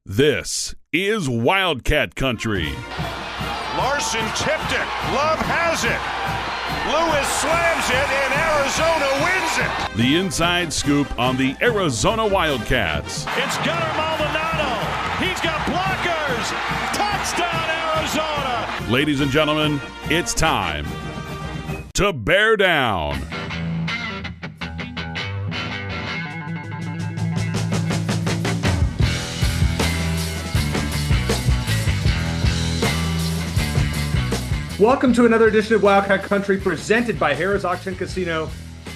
This is Wildcat Country. Larson tipped it. Love has it. Lewis slams it, and Arizona wins it. The inside scoop on the Arizona Wildcats. It's Gunnar Maldonado. He's got blockers. Touchdown, Arizona. Ladies and gentlemen, it's time to bear down. Welcome to another edition of Wildcat Country presented by Harrah's Auction Casino.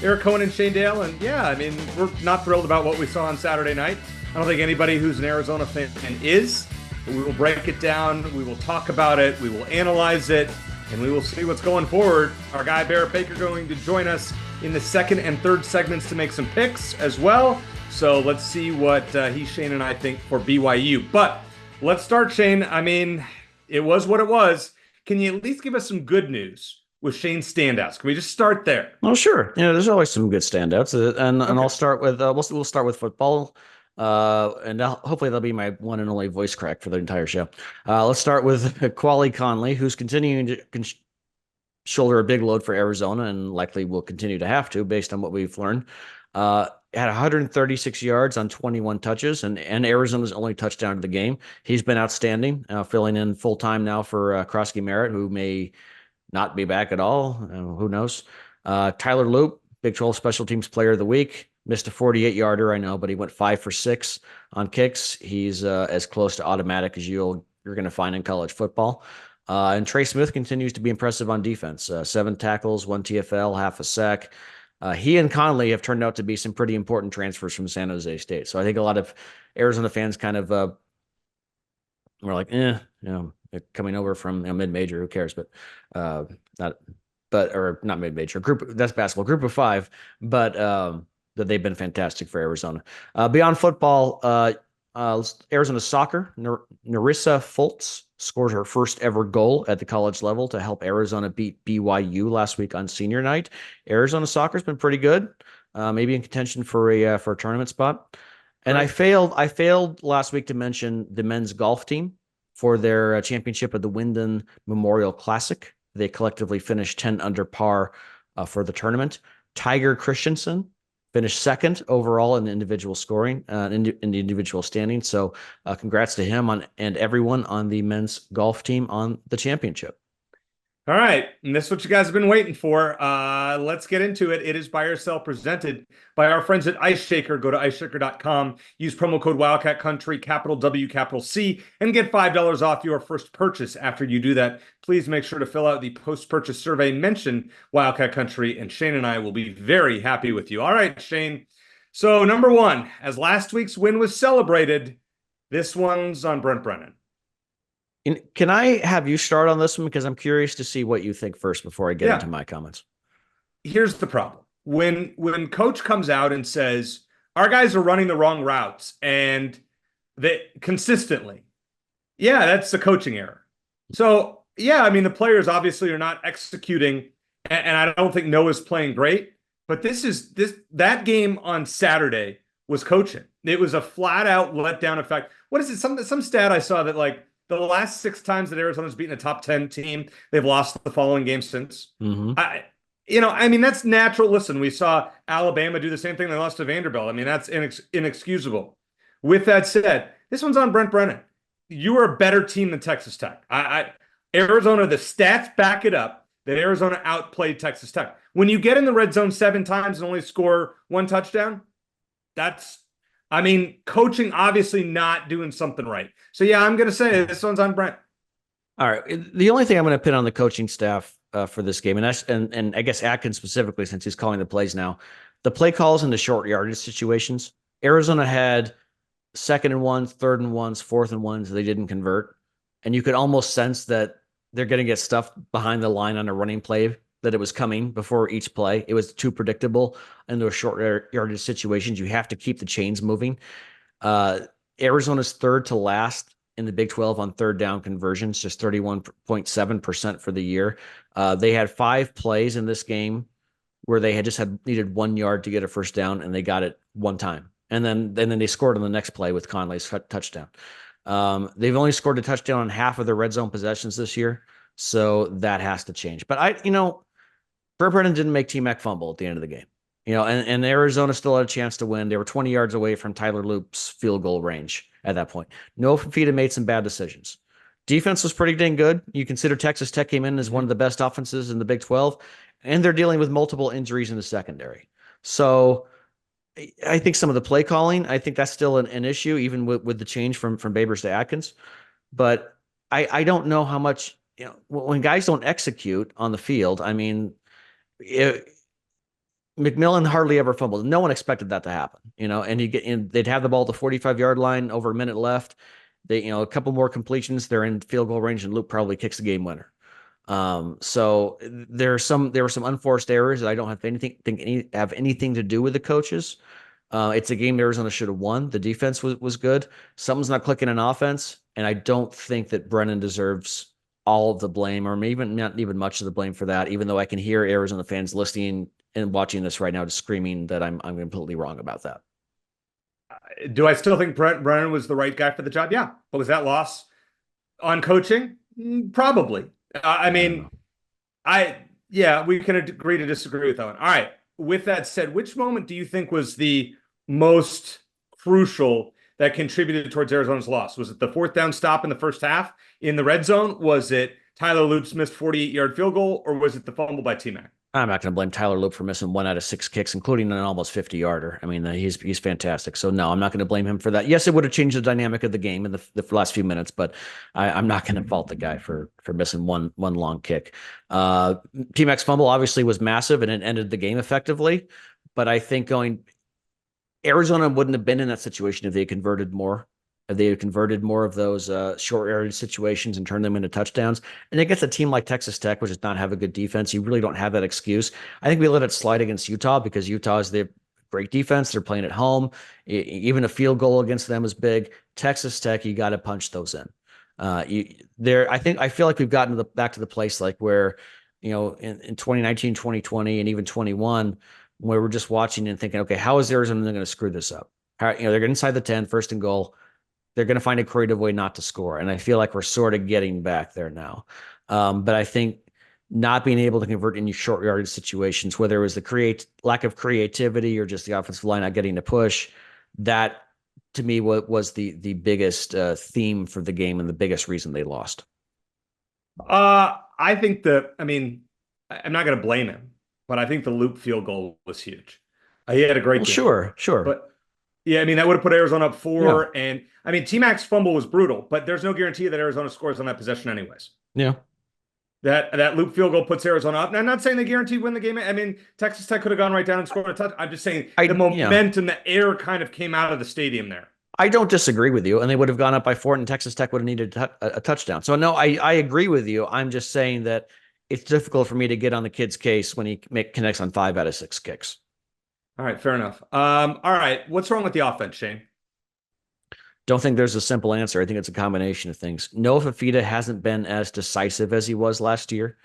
Eric Cohen and Shane Dale. And yeah, I mean, we're not thrilled about what we saw on Saturday night. I don't think anybody who's an Arizona fan is. But we will break it down. We will talk about it. We will analyze it. And we will see what's going forward. Our guy Barrett Baker going to join us in the second and third segments to make some picks as well. So let's see what he, Shane, and I think for BYU. But let's start, Shane. I mean, it was what it was. Can you at least give us some good news with Shane's standouts? Can we just start there? Oh, sure. You know, there's always some good standouts, and I'll start with we'll start with football, and hopefully that'll be my one and only voice crack for the entire show. Let's start with Quali Conley, who's continuing to shoulder a big load for Arizona, and likely will continue to have to, based on what we've learned. Had 136 yards on 21 touches, and Arizona's only touchdown of the game. He's been outstanding, filling in full-time now for Krosky Merritt, who may not be back at all. Who knows? Tyler Loop, Big 12 Special Teams Player of the Week. Missed a 48-yarder, I know, but he went 5 for 6 on kicks. He's as close to automatic as you're going to find in college football. And Trey Smith continues to be impressive on defense. 7 tackles, 1 TFL, half a sack. He and Conley have turned out to be some pretty important transfers from San Jose State. So I think a lot of Arizona fans kind of were like, coming over from mid-major, who cares? But not mid-major, that's basketball, group of 5, but that they've been fantastic for Arizona. Beyond football, Arizona soccer, Narissa Fultz scored her first ever goal at the college level to help Arizona beat BYU last week on senior night. Arizona soccer's been pretty good, maybe in contention for a tournament spot. And right. I failed last week to mention the men's golf team for their championship of the Wyndham Memorial Classic. They collectively finished 10 under par for the tournament. Tiger Christensen finished second overall in the individual scoring, in the individual standing. So congrats to him and everyone on the men's golf team on the championship. All right. And this is what you guys have been waiting for. Let's get into it. It is Buy or Sell presented by our friends at Ice Shaker. Go to iceshaker.com. Use promo code Wildcat Country, capital W, capital C, and get $5 off your first purchase. After you do that, please make sure to fill out the post-purchase survey. Mention Wildcat Country, and Shane and I will be very happy with you. All right, Shane. So number one, as last week's win was celebrated, this one's on Brent Brennan. Can I have you start on this one? Because I'm curious to see what you think first before I get into my comments. Here's the problem. When coach comes out and says, our guys are running the wrong routes and they consistently, that's the coaching error. So, I mean, the players obviously are not executing, and I don't think Noah's playing great, but that game on Saturday was coaching. It was a flat out letdown effect. What is it? Some stat I saw that like, the last 6 times that Arizona's beaten a top 10 team, they've lost the following game since. Mm-hmm. I mean, that's natural. Listen, we saw Alabama do the same thing. They lost to Vanderbilt. I mean, that's inexcusable. With that said, this one's on Brent Brennan. You are a better team than Texas Tech. Arizona, the stats back it up that Arizona outplayed Texas Tech. When you get in the red zone 7 times and only score 1 touchdown, coaching obviously not doing something right. So, I'm going to say this one's on Brent. All right. The only thing I'm going to pin on the coaching staff for this game, and I guess Atkins specifically, since he's calling the plays now, the play calls in the short yardage situations. Arizona had 2nd and 1s, 3rd and 1s, 4th and 1s. They didn't convert. And you could almost sense that they're going to get stuff behind the line on a running play, that it was coming before each play. It was too predictable in those short yardage situations. You have to keep the chains moving. Arizona's 3rd to last in the Big 12 on 3rd down conversions, just 31.7% for the year. They had 5 plays in this game where they had needed 1 yard to get a first down, and they got it 1 time. And then they scored on the next play with Conley's touchdown. They've only scored a touchdown on half of their red zone possessions this year, so that has to change. But Brent Brennan didn't make T-Mac fumble at the end of the game. And Arizona still had a chance to win. They were 20 yards away from Tyler Loop's field goal range at that point. Noah Fifita made some bad decisions. Defense was pretty dang good. You consider Texas Tech came in as one of the best offenses in the Big 12, and they're dealing with multiple injuries in the secondary. So I think some of the play calling, I think that's still an issue, even with the change from Babers to Atkins. But I don't know how much, when guys don't execute on the field, I mean, McMillan hardly ever fumbled. No one expected that to happen, and they'd have the ball at the 45-yard line, over a minute left. They, a couple more completions, they're in field goal range, and Luke probably kicks the game winner. So there were some unforced errors that I don't have anything to do with the coaches. It's a game Arizona should have won. The defense was good. Something's not clicking in offense, and I don't think that Brennan deserves all of the blame, or maybe not even much of the blame for that, even though I can hear Arizona fans listening and watching this right now just screaming that I'm completely wrong about that. Do I still think Brent Brennan was the right guy for the job? Yeah. But was that loss on coaching? Probably. We can agree to disagree with that one. All right. With that said, which moment do you think was the most crucial that contributed towards Arizona's loss? Was it the fourth down stop in the first half in the red zone? Was it Tyler Loop's missed 48-yard field goal, or was it the fumble by T-Mac? I'm not going to blame Tyler Loop for missing 1 out of 6 kicks, including an almost 50-yarder. I mean, he's fantastic. So no, I'm not going to blame him for that. Yes, it would have changed the dynamic of the game in the last few minutes, but I'm not going to fault the guy for missing one long kick. T-Mac's fumble obviously was massive, and it ended the game effectively. But I think Arizona wouldn't have been in that situation if they had converted more. If they had converted more of those short area situations and turned them into touchdowns. And against a team like Texas Tech, which does not have a good defense, you really don't have that excuse. I think we let it slide against Utah because Utah is the great defense. They're playing at home. Even a field goal against them is big. Texas Tech, you got to punch those in. I feel like we've gotten back to the place like where, in 2019, 2020, and even 21, where we're just watching and thinking, okay, how is Arizona going to screw this up? They're inside the 10, first and goal. They're going to find a creative way not to score. And I feel like we're sort of getting back there now. But I think not being able to convert any short yardage situations, whether it was the lack of creativity or just the offensive line not getting to push, that to me was the biggest theme for the game and the biggest reason they lost. I think I'm not going to blame him, but I think the Loop field goal was huge. He had a great game. Sure. But yeah, that would have put Arizona up 4. Yeah. And T-Mac's fumble was brutal, but there's no guarantee that Arizona scores on that possession anyways. Yeah. That Loop field goal puts Arizona up. Now, I'm not saying they guaranteed win the game. Texas Tech could have gone right down and scored a touch. I'm just saying the momentum, the air kind of came out of the stadium there. I don't disagree with you, and they would have gone up by 4, and Texas Tech would have needed a touchdown. So no, I agree with you. I'm just saying that it's difficult for me to get on the kid's case when he connects on 5 out of 6 kicks. All right, fair enough. All right, what's wrong with the offense, Shane? Don't think there's a simple answer. I think it's a combination of things. Noah Fifita hasn't been as decisive as he was last year.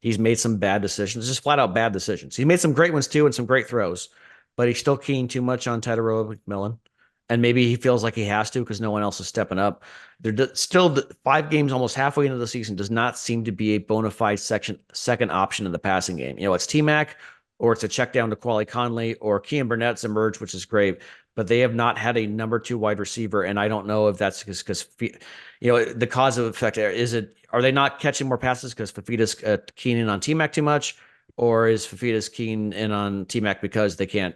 He's made some bad decisions, just flat out bad decisions. He made some great ones too and some great throws, but he's still keying too much on Tataroa McMillan. And maybe he feels like he has to because no one else is stepping up. They're still 5 games, almost halfway into the season, does not seem to be a bona fide second option in the passing game. It's T-Mac, or it's a check down to Quali Conley, or Kean Burnett's emerged, which is great. But they have not had a number 2 wide receiver, and I don't know if that's because the cause of effect. Are they not catching more passes because Fafita's keying in on T-Mac too much, or is Fafita's keying in on T-Mac because they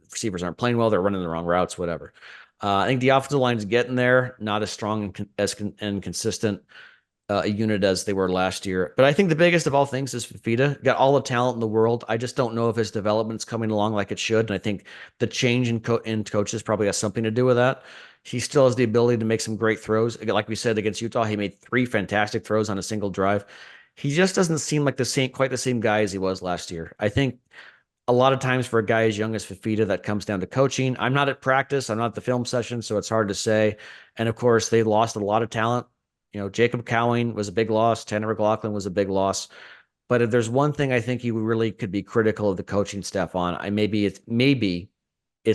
receivers aren't playing well, they're running the wrong routes, whatever. I think the offensive line is getting there, not as strong and consistent a unit as they were last year. But I think the biggest of all things is Fifita. Got all the talent in the world. I just don't know if his development's coming along like it should. And I think the change in coaches probably has something to do with that. He still has the ability to make some great throws. Like we said, against Utah, he made 3 fantastic throws on a single drive. He just doesn't seem like quite the same guy as he was last year. I think a lot of times for a guy as young as Fifita, that comes down to coaching. I'm not at practice. I'm not at the film session, so it's hard to say. And of course, they lost a lot of talent. Jacob Cowing was a big loss. Tanner McLaughlin was a big loss. But if there's one thing I think you really could be critical of the coaching staff on, maybe it's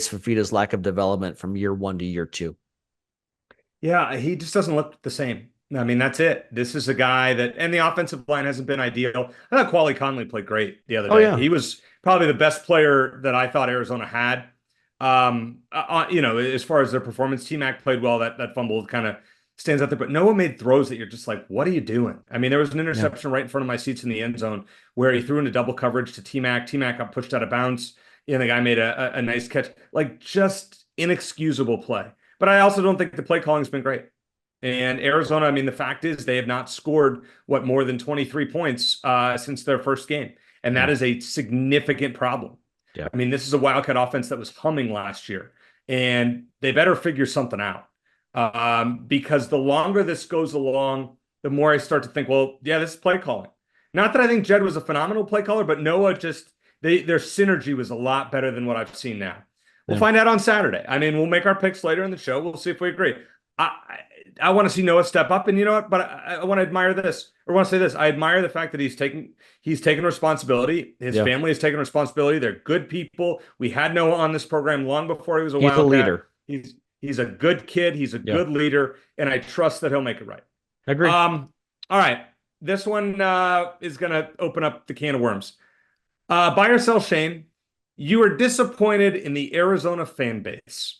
Fifita's lack of development from year 1 to year 2. Yeah, he just doesn't look the same. I mean, that's it. This is a guy that, and the offensive line hasn't been ideal. I thought Quali Conley played great the other Oh day. yeah. He was probably the best player that I thought Arizona had. As far as their performance, T-Mac played well. That fumble kind of stands out there, but Noah made throws that you're just like, what are you doing? I mean, there was an Yeah. interception right in front of my seats in the end zone where he threw into double coverage to T-Mac. T-Mac got pushed out of bounds. And the guy made a nice catch. Like, just inexcusable play. But I also don't think the play calling has been great. And Arizona, I mean, the fact is they have not scored more than 23 points since their first game. And that Yeah. is a significant problem. Yeah. I mean, this is a Wildcat offense that was humming last year, and they better figure something out. Because the longer this goes along, the more I start to think, well, yeah, this is play calling. Not that I think Jed was a phenomenal play caller, but Noah their synergy was a lot better than what I've seen now. We'll Yeah. find out on Saturday. I mean, we'll make our picks later in the show. We'll see if we agree. I want to see Noah step up, and you know what? But I want to admire this, or want to say this. I admire the fact that he's taken responsibility. His Yeah. family has taken responsibility. They're good people. We had Noah on this program long before he was a He's a Wildcat. leader. He's a good kid. He's a Yeah. good leader, and I trust that he'll make it right. Agree. All right. This one is going to open up the can of worms. Buy or sell, Shane. You are disappointed in the Arizona fan base.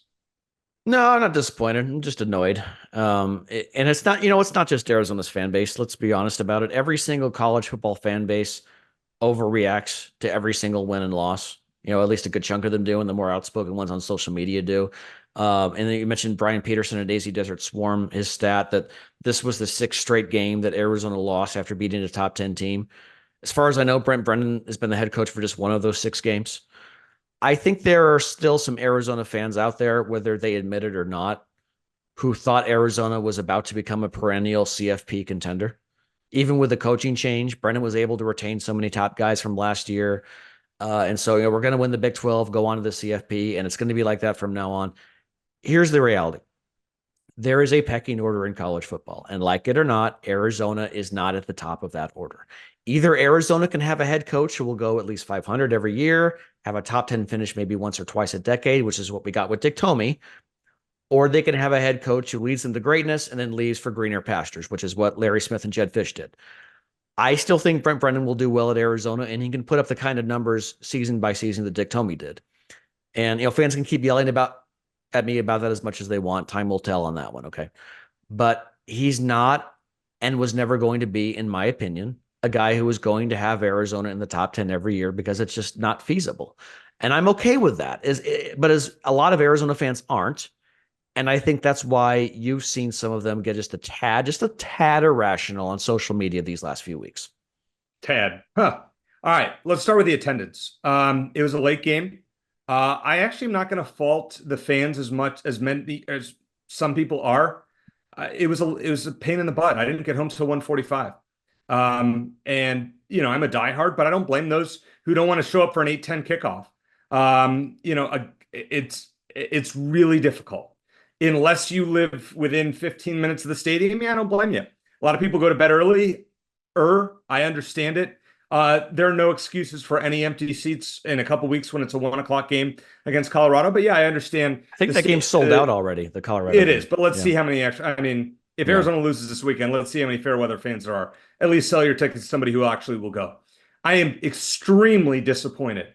No, I'm not disappointed. I'm just annoyed. And it's not, it's not just Arizona's fan base. Let's be honest about it. Every single college football fan base overreacts to every single win and loss. At least a good chunk of them do, and the more outspoken ones on social media do. And then you mentioned Brian Peterson and Daisy Desert Swarm, his stat that this was the 6th straight game that Arizona lost after beating a top 10 team. As far as I know, Brent Brennan has been the head coach for just one of those 6 games. I think there are still some Arizona fans out there, whether they admit it or not, who thought Arizona was about to become a perennial CFP contender. Even with the coaching change, Brennan was able to retain so many top guys from last year. And so, we're going to win the Big 12, go on to the CFP, and it's going to be like that from now on. Here's the reality. There is a pecking order in college football, and like it or not, Arizona is not at the top of that order. Either Arizona can have a head coach who will go at least 500 every year, have a top 10 finish maybe once or twice a decade, which is what we got with Dick Tomey, or they can have a head coach who leads them to greatness and then leaves for greener pastures, which is what Larry Smith and Jed Fish did. I still think Brent Brennan will do well at Arizona, and he can put up the kind of numbers season by season that Dick Tomey did. And, fans can keep yelling at me about that as much as they want. Time will tell on that one, okay? But he's not and was never going to be, in my opinion, a guy who is going to have Arizona in the top 10 every year because it's just not feasible. And I'm okay with that. But as a lot of Arizona fans aren't. And I think that's why you've seen some of them get just a tad irrational on social media these last few weeks. Tad. Huh. All right. Let's start with the attendance. It was a late game. I actually am not going to fault the fans as much as many as some people are. It was a pain in the butt. I didn't get home till 1:45. And I'm a diehard, but I don't blame those who don't want to show up for an 8:10 kickoff. It's really difficult unless you live within 15 minutes of the stadium. Yeah, I don't blame you. A lot of people go to bed early. I understand it. There are no excuses for any empty seats in a couple weeks when it's a 1:00 game against Colorado. But yeah, I understand. I think that game's sold out already, the Colorado It game. is, but let's see how many extra. I mean, if Arizona loses this weekend, let's see how many fair weather fans there are. At least sell your tickets to somebody who actually will go. I am extremely disappointed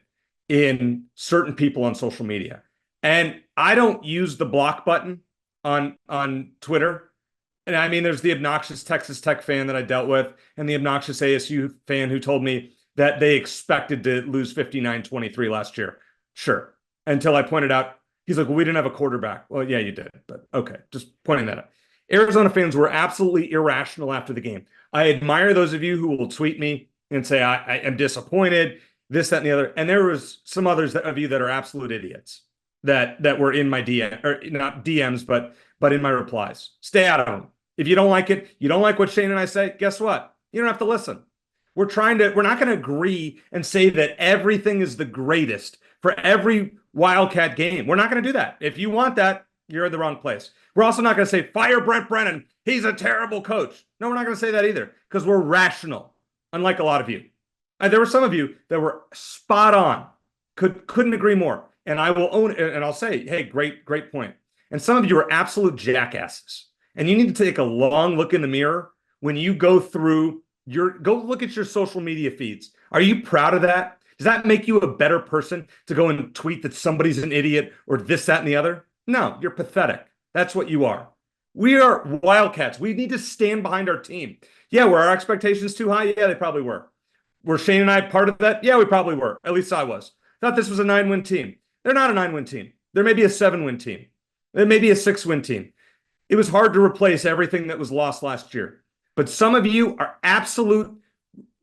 in certain people on social media. And I don't use the block button on Twitter. And I mean, there's the obnoxious Texas Tech fan that I dealt with and the obnoxious ASU fan who told me that they expected to lose 59-23 last year. Sure. Until I pointed out, he's like, well, we didn't have a quarterback. Well, yeah, you did. But okay, just pointing that out. Arizona fans were absolutely irrational after the game. I admire those of you who will tweet me and say, I am disappointed, this, that, and the other. And there was some others of you that are absolute idiots that were in my DM, or not DMs, but in my replies. Stay out of them. If you don't like it, you don't like what Shane and I say, guess what? You don't have to listen. We're not going to agree and say that everything is the greatest for every Wildcat game. We're not going to do that. If you want that, you're in the wrong place. We're also not going to say, fire Brent Brennan. He's a terrible coach. No, we're not going to say that either because we're rational, unlike a lot of you. There were some of you that were spot on. Couldn't agree more. And I will own it, and I'll say, hey, great point. And some of you are absolute jackasses. And you need to take a long look in the mirror when you go look at your social media feeds. Are you proud of that? Does that make you a better person to go and tweet that somebody's an idiot or this, that, and the other? No, you're pathetic. That's what you are. We are Wildcats. We need to stand behind our team. Yeah, were our expectations too high? Yeah, they probably were. Were Shane and I part of that? Yeah, we probably were. At least I was. Thought this was a 9-win team. They're not a 9-win team. There may be a 7-win team. There may be a 6-win team. It was hard to replace everything that was lost last year. But some of you are absolutely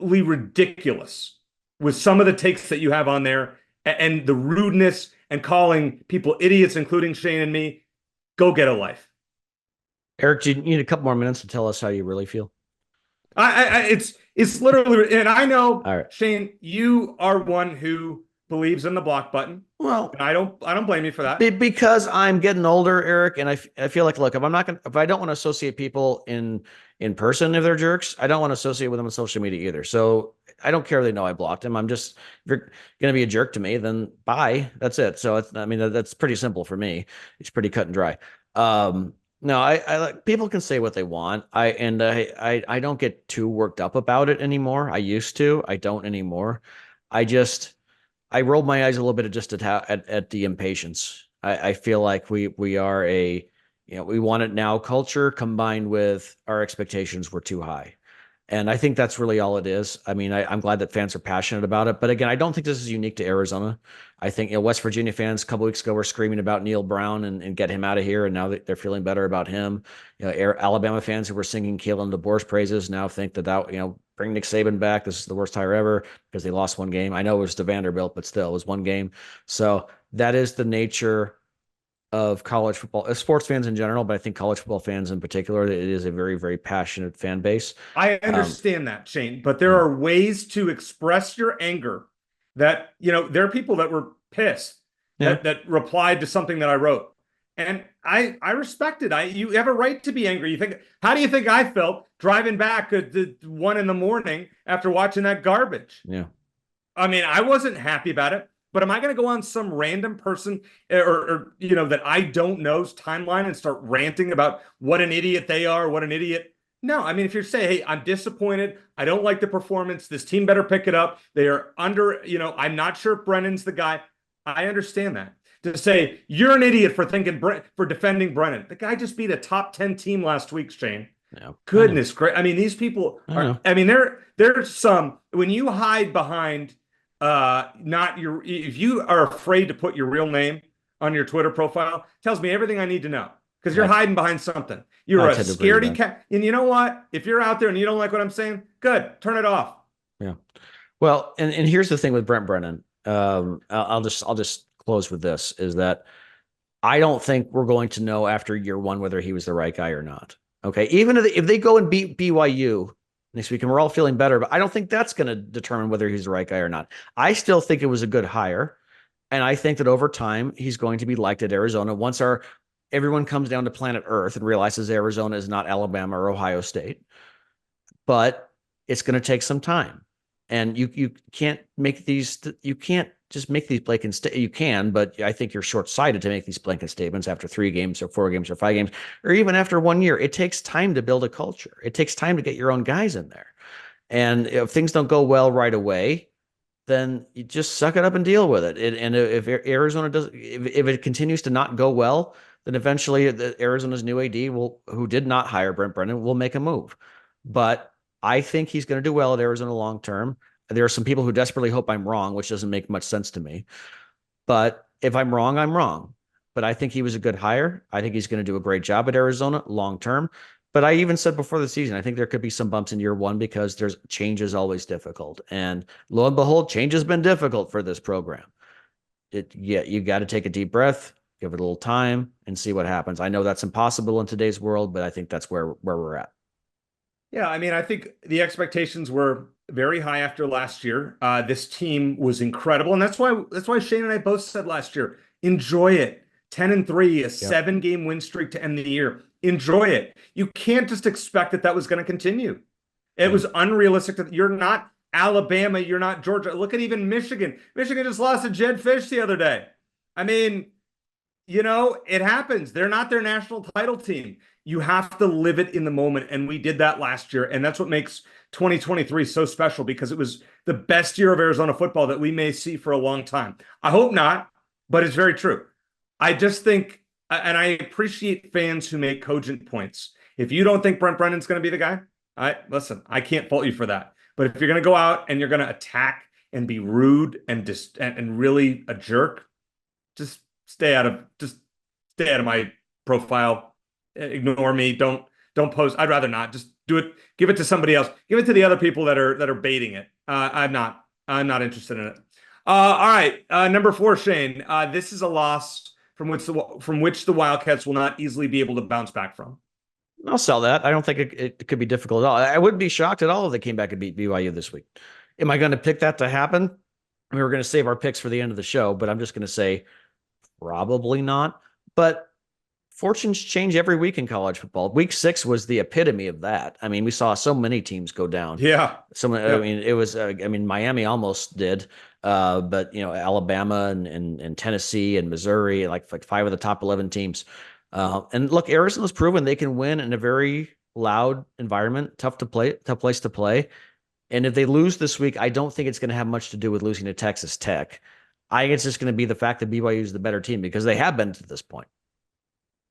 ridiculous with some of the takes that you have on there and the rudeness and calling people idiots, including Shane and me. Go get a life. Eric, do you need a couple more minutes to tell us how you really feel? It's literally, and I know, All right. Shane, you are one who believes in the block button. Well, I don't blame you for that. Because I'm getting older, Eric, and I feel like, look, if I don't want to associate people in person if they're jerks, I don't want to associate with them on social media either. So I don't care if they know I blocked them. If you're going to be a jerk to me, then bye. That's it. So that's pretty simple for me. It's pretty cut and dry. No, I like, people can say what they want. I don't get too worked up about it anymore. I used to. I don't anymore. I rolled my eyes a little bit at the impatience. I feel like we are we want it now culture combined with our expectations were too high. And I think that's really all it is. I mean, I'm glad that fans are passionate about it. But again, I don't think this is unique to Arizona. I think West Virginia fans a couple weeks ago were screaming about Neil Brown and get him out of here. And now they're feeling better about him. Alabama fans who were singing Kalen DeBoer's praises now think that bring Nick Saban back. This is the worst hire ever because they lost one game. I know it was to Vanderbilt, but still it was one game. So that is the nature of college football, sports fans in general, but I think college football fans in particular, it is a very, very passionate fan base. I understand that, Shane, but there are ways to express your anger that, there are people that were pissed that replied to something that I wrote. And I respect it. You have a right to be angry. How do you think I felt driving back at 1 a.m. after watching that garbage? Yeah. I mean, I wasn't happy about it. But am I going to go on some random person or that I don't know's timeline and start ranting about what an idiot they are, what an idiot? No, I mean, if you're saying, hey, I'm disappointed, I don't like the performance, this team better pick it up. They are under, I'm not sure if Brennan's the guy. I understand that. To say you're an idiot for defending Brennan. The guy just beat a top 10 team last week, Shane. Yeah. Goodness gracious. I mean, these people are, there's some, when you hide behind if you are afraid to put your real name on your Twitter profile, tells me everything I need to know because you're hiding behind something. You're a scaredy cat. And you know what? If you're out there and you don't like what I'm saying, good, turn it off. Yeah. Well, and here's the thing with Brent Brennan. I'll just close with this is that I don't think we're going to know after year one whether he was the right guy or not. Okay. Even if they go and beat BYU next week, and we're all feeling better, but I don't think that's going to determine whether he's the right guy or not. I still think it was a good hire, and I think that over time he's going to be liked at Arizona once everyone comes down to planet Earth and realizes Arizona is not Alabama or Ohio State. But it's going to take some time, and you can't make these. You can't just make these blanket statements. You can, but I think you're short-sighted to make these blanket statements after 3 games or 4 games or 5 games, or even after 1 year. It takes time to build a culture. It takes time to get your own guys in there. And if things don't go well right away, then you just suck it up and deal with it. And if Arizona if it continues to not go well, then eventually Arizona's new AD who did not hire Brent Brennan, will make a move. But I think he's going to do well at Arizona long-term. There are some people who desperately hope I'm wrong, which doesn't make much sense to me. But if I'm wrong, I'm wrong. But I think he was a good hire. I think he's going to do a great job at Arizona long term. But I even said before the season, I think there could be some bumps in year one because change is always difficult. And lo and behold, change has been difficult for this program. You got to take a deep breath, give it a little time, and see what happens. I know that's impossible in today's world, but I think that's where we're at. Yeah, I mean, I think the expectations were very high after last year. This team was incredible, and that's why Shane and I both said last year, enjoy it. 10-3, a 7-game win streak to end the year. Enjoy it. You can't just expect that was going to continue. It was unrealistic. You're not Alabama. You're not Georgia. Look at even Michigan. Michigan just lost to Jed Fish the other day. I mean, it happens. They're not their national title team. You have to live it in the moment. And we did that last year. And that's what makes 2023 so special, because it was the best year of Arizona football that we may see for a long time. I hope not, but it's very true. I just think, and I appreciate fans who make cogent points. If you don't think Brent Brennan's going to be the guy, listen, I can't fault you for that. But if you're going to go out and you're going to attack and be rude and and really a jerk, just stay out of my profile. Ignore me. Don't post. I'd rather not. Just do it. Give it to somebody else. Give it to the other people that are baiting it. I'm not interested in it. All right. Number 4, Shane. This is a loss from which the Wildcats will not easily be able to bounce back from. I'll sell that. I don't think it could be difficult at all. I wouldn't be shocked at all if they came back and beat BYU this week. Am I going to pick that to happen? We were going to save our picks for the end of the show, but I'm just going to say probably not. But fortunes change every week in college football. Week 6 was the epitome of that. I mean, we saw so many teams go down. Yeah. I mean, it was, Miami almost did, but Alabama and Tennessee and Missouri, like 5 of the top 11 teams. And look, Arizona's proven they can win in a very loud environment, tough place to play. And if they lose this week, I don't think it's going to have much to do with losing to Texas Tech. I think it's just going to be the fact that BYU is the better team, because they have been to this point.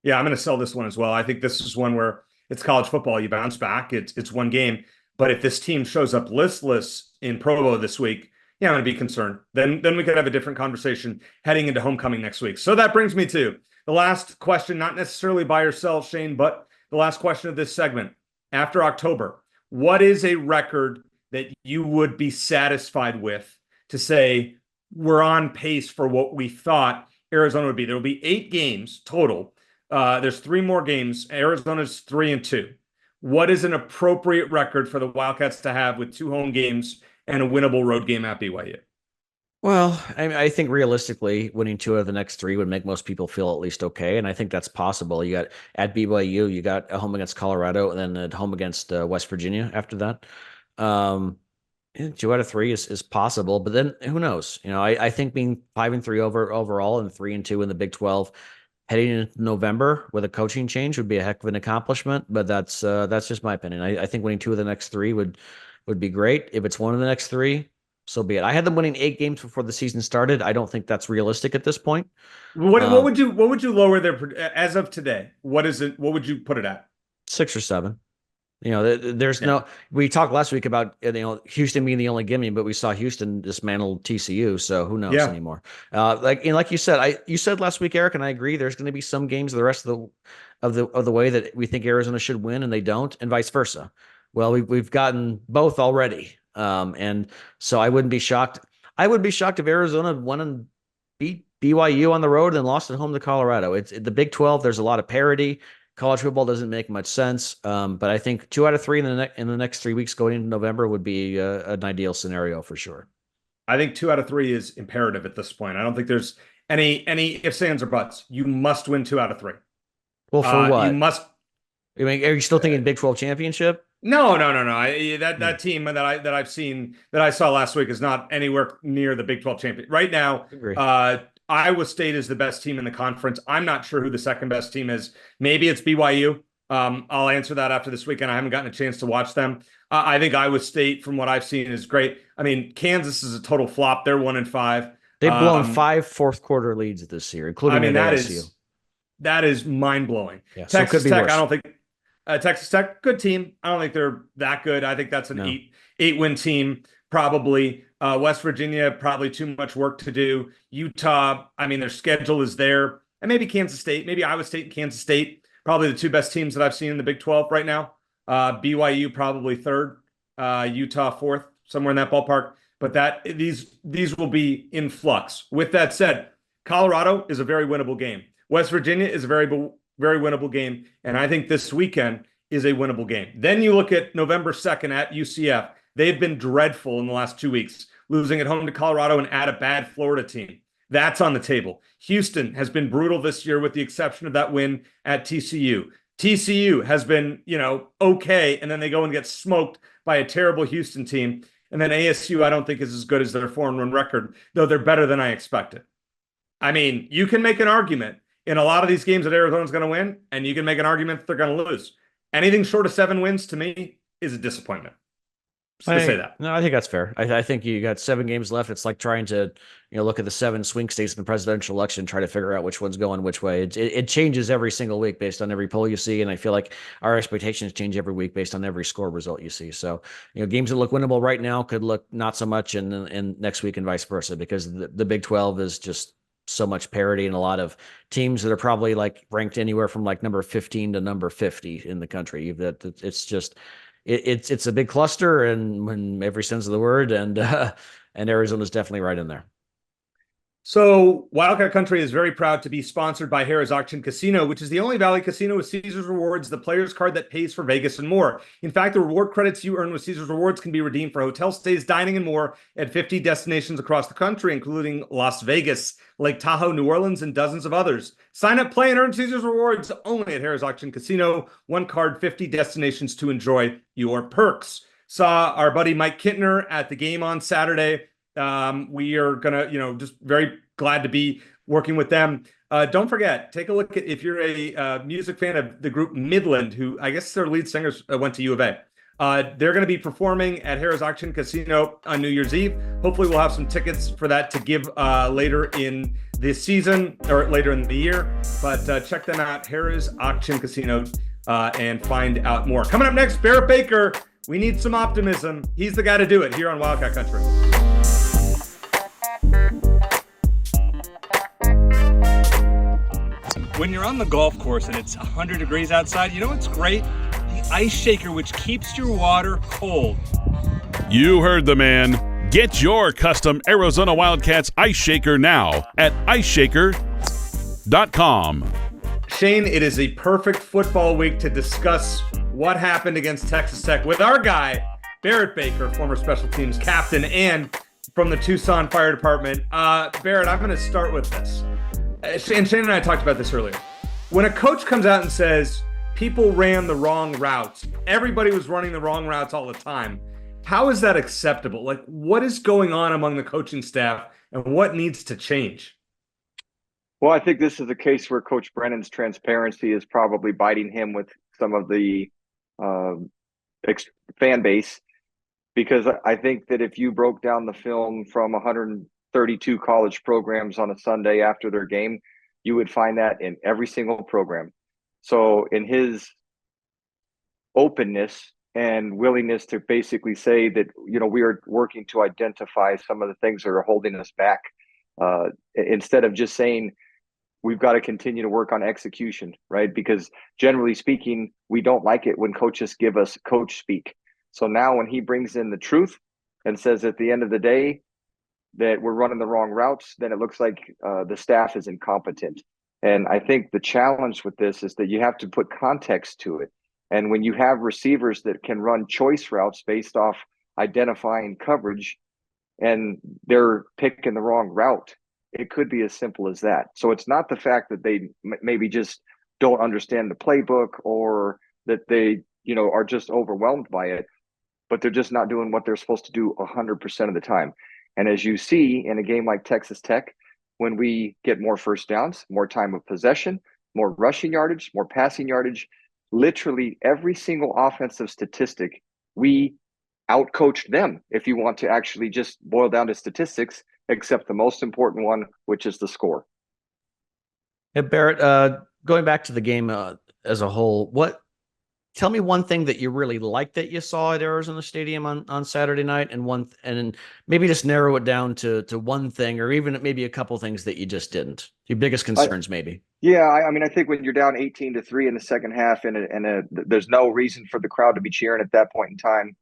Yeah, I'm going to sell this one as well. I think this is one where it's college football. You bounce back. It's one game. But if this team shows up listless in Provo this week, yeah, I'm going to be concerned. Then we could have a different conversation heading into homecoming next week. So that brings me to the last question, not necessarily by yourself, Shane, but the last question of this segment. After October, what is a record that you would be satisfied with to say we're on pace for what we thought Arizona would be? There will be 8 games total. There's 3 more games. Arizona's 3-2. What is an appropriate record for the Wildcats to have with 2 home games and a winnable road game at BYU? Well, I think realistically, winning 2 out of the next 3 would make most people feel at least okay, and I think that's possible. You got at BYU, you got a home against Colorado, and then at home against West Virginia after that. 2 out of 3 is possible, but then who knows? I think being 5-3 overall and 3-2 in the Big 12 heading into November with a coaching change would be a heck of an accomplishment. But that's just my opinion. I think winning 2 of the next 3 would be great. If it's 1 of the next 3, so be it. I had them winning 8 games before the season started. I don't think that's realistic at this point. What would you lower their, as of today? What is it? What would you put it at? 6 or 7. There's no. We talked last week about Houston being the only gimme, but we saw Houston dismantle TCU, so who knows anymore? Like you said, you said last week, Eric, and I agree. There's going to be some games the rest of the way that we think Arizona should win, and they don't, and vice versa. Well, we've gotten both already, and so I wouldn't be shocked. I would be shocked if Arizona won and beat BYU on the road and lost at home to Colorado. It's the Big 12. There's a lot of parity. College football doesn't make much sense, but I think 2 out of 3 in the next 3 weeks going into November would be an ideal scenario for sure. I think 2 out of 3 is imperative at this point. I don't think there's any ifs, ands, or buts. You must win 2 out of 3. Well, for what? You must. I mean, are you still thinking Big 12 championship? No. That team that I've seen that I saw last week is not anywhere near the Big 12 champion right now. Iowa State is the best team in the conference. I'm not sure who the second best team is. Maybe it's BYU. I'll answer that after this weekend. I haven't gotten a chance to watch them. I think Iowa State, from what I've seen, is great. I mean, Kansas is a total flop. They're 1-5. They've blown 5 fourth quarter leads this year, including ASU. That is mind blowing. Yeah, Texas so Tech, I don't think. Texas Tech, good team. I don't think they're that good. I think that's an 8-win team, probably. West Virginia, probably too much work to do. Utah, I mean, their schedule is there. And maybe Kansas State, maybe Iowa State and Kansas State, probably the 2 best teams that I've seen in the Big 12 right now. BYU probably 3rd, Utah 4th, somewhere in that ballpark. But these will be in flux. With that said, Colorado is a very winnable game. West Virginia is a very winnable game. And I think this weekend is a winnable game. Then you look at November 2nd at UCF. They've been dreadful in the last 2 weeks, losing at home to Colorado and at a bad Florida team. That's on the table. Houston has been brutal this year with the exception of that win at TCU. TCU has been, okay, and then they go and get smoked by a terrible Houston team. And then ASU, I don't think is as good as their 4-1 record, though they're better than I expected. I mean, you can make an argument In a lot of these games that Arizona's going to win, and you can make an argument that they're going to lose. Anything short of 7 wins to me is a disappointment. Just to say that. No, I think that's fair. I think you got 7 games left. It's like trying to, look at the 7 swing states in the presidential election, try to figure out which one's going which way. It changes every single week based on every poll you see, and I feel like our expectations change every week based on every score result you see. So, games that look winnable right now could look not so much in next week and vice versa, because the Big 12 is just so much parity, and a lot of teams that are probably like ranked anywhere from like number 15 to number 50 in the country. That it's just. It's a big cluster, and in every sense of the word, and Arizona's definitely right in there. So Wildcat Country is very proud to be sponsored by Harrah's Auction Casino, which is the only Valley casino with Caesars Rewards, the player's card that pays for Vegas and more. In fact, the reward credits you earn with Caesars Rewards can be redeemed for hotel stays, dining, and more at 50 destinations across the country, including Las Vegas, Lake Tahoe, New Orleans, and dozens of others. Sign up, play, and earn Caesars Rewards only at Harrah's Auction Casino. One card, 50 destinations to enjoy your perks. Saw our buddy Mike Kintner at the game on Saturday. We are gonna, just very glad to be working with them. Don't forget, take a look at, if you're a music fan of the group Midland, who I guess their lead singers went to U of A. They're going to be performing at Harrah's Auction Casino on New Year's Eve. Hopefully we'll have some tickets for that to give later in this season or later in the year. But check them out, Harrah's Auction Casino, and find out more. Coming up next, Barrett Baker. We need some optimism. He's the guy to do it here on Wildcat Country. When you're on the golf course and it's 100 degrees outside, what's great? The ice shaker, which keeps your water cold. You heard the man. Get your custom Arizona Wildcats ice shaker now at iceshaker.com. Shane, it is a perfect football week to discuss what happened against Texas Tech with our guy, Barrett Baker, former special teams captain and from the Tucson Fire Department. Barrett, I'm going to start with this. And Shane and I talked about this earlier. When a coach comes out and says people ran the wrong routes, everybody was running the wrong routes all the time, how is that acceptable? Like, what is going on among the coaching staff and what needs to change? Well, I think this is a case where Coach Brennan's transparency is probably biting him with some of the fan base, because I think that if you broke down the film from 132 college programs on a Sunday after their game, you would find that in every single program. So in his openness and willingness to basically say that, we are working to identify some of the things that are holding us back, instead of just saying we've got to continue to work on execution, right? Because generally speaking, we don't like it when coaches give us coach speak. So now when he brings in the truth and says at the end of the day that we're running the wrong routes, then it looks like the staff is incompetent. And I think the challenge with this is that you have to put context to it. And when you have receivers that can run choice routes based off identifying coverage and they're picking the wrong route, it could be as simple as that. So it's not the fact that they maybe just don't understand the playbook or that they, are just overwhelmed by it, but they're just not doing what they're supposed to do 100% of the time. And as you see in a game like Texas Tech, when we get more first downs, more time of possession, more rushing yardage, more passing yardage, literally every single offensive statistic, we outcoached them, if you want to actually just boil down to statistics, except the most important one, which is the score. Hey, Barrett, going back to the game as a whole, tell me one thing that you really liked that you saw at Arizona Stadium on Saturday night, and maybe just narrow it down to one thing, or even maybe a couple things that you just didn't. Your biggest concerns, maybe. Yeah, I mean, I think when you're down 18-3 in the second half, and there's no reason for the crowd to be cheering at that point in time,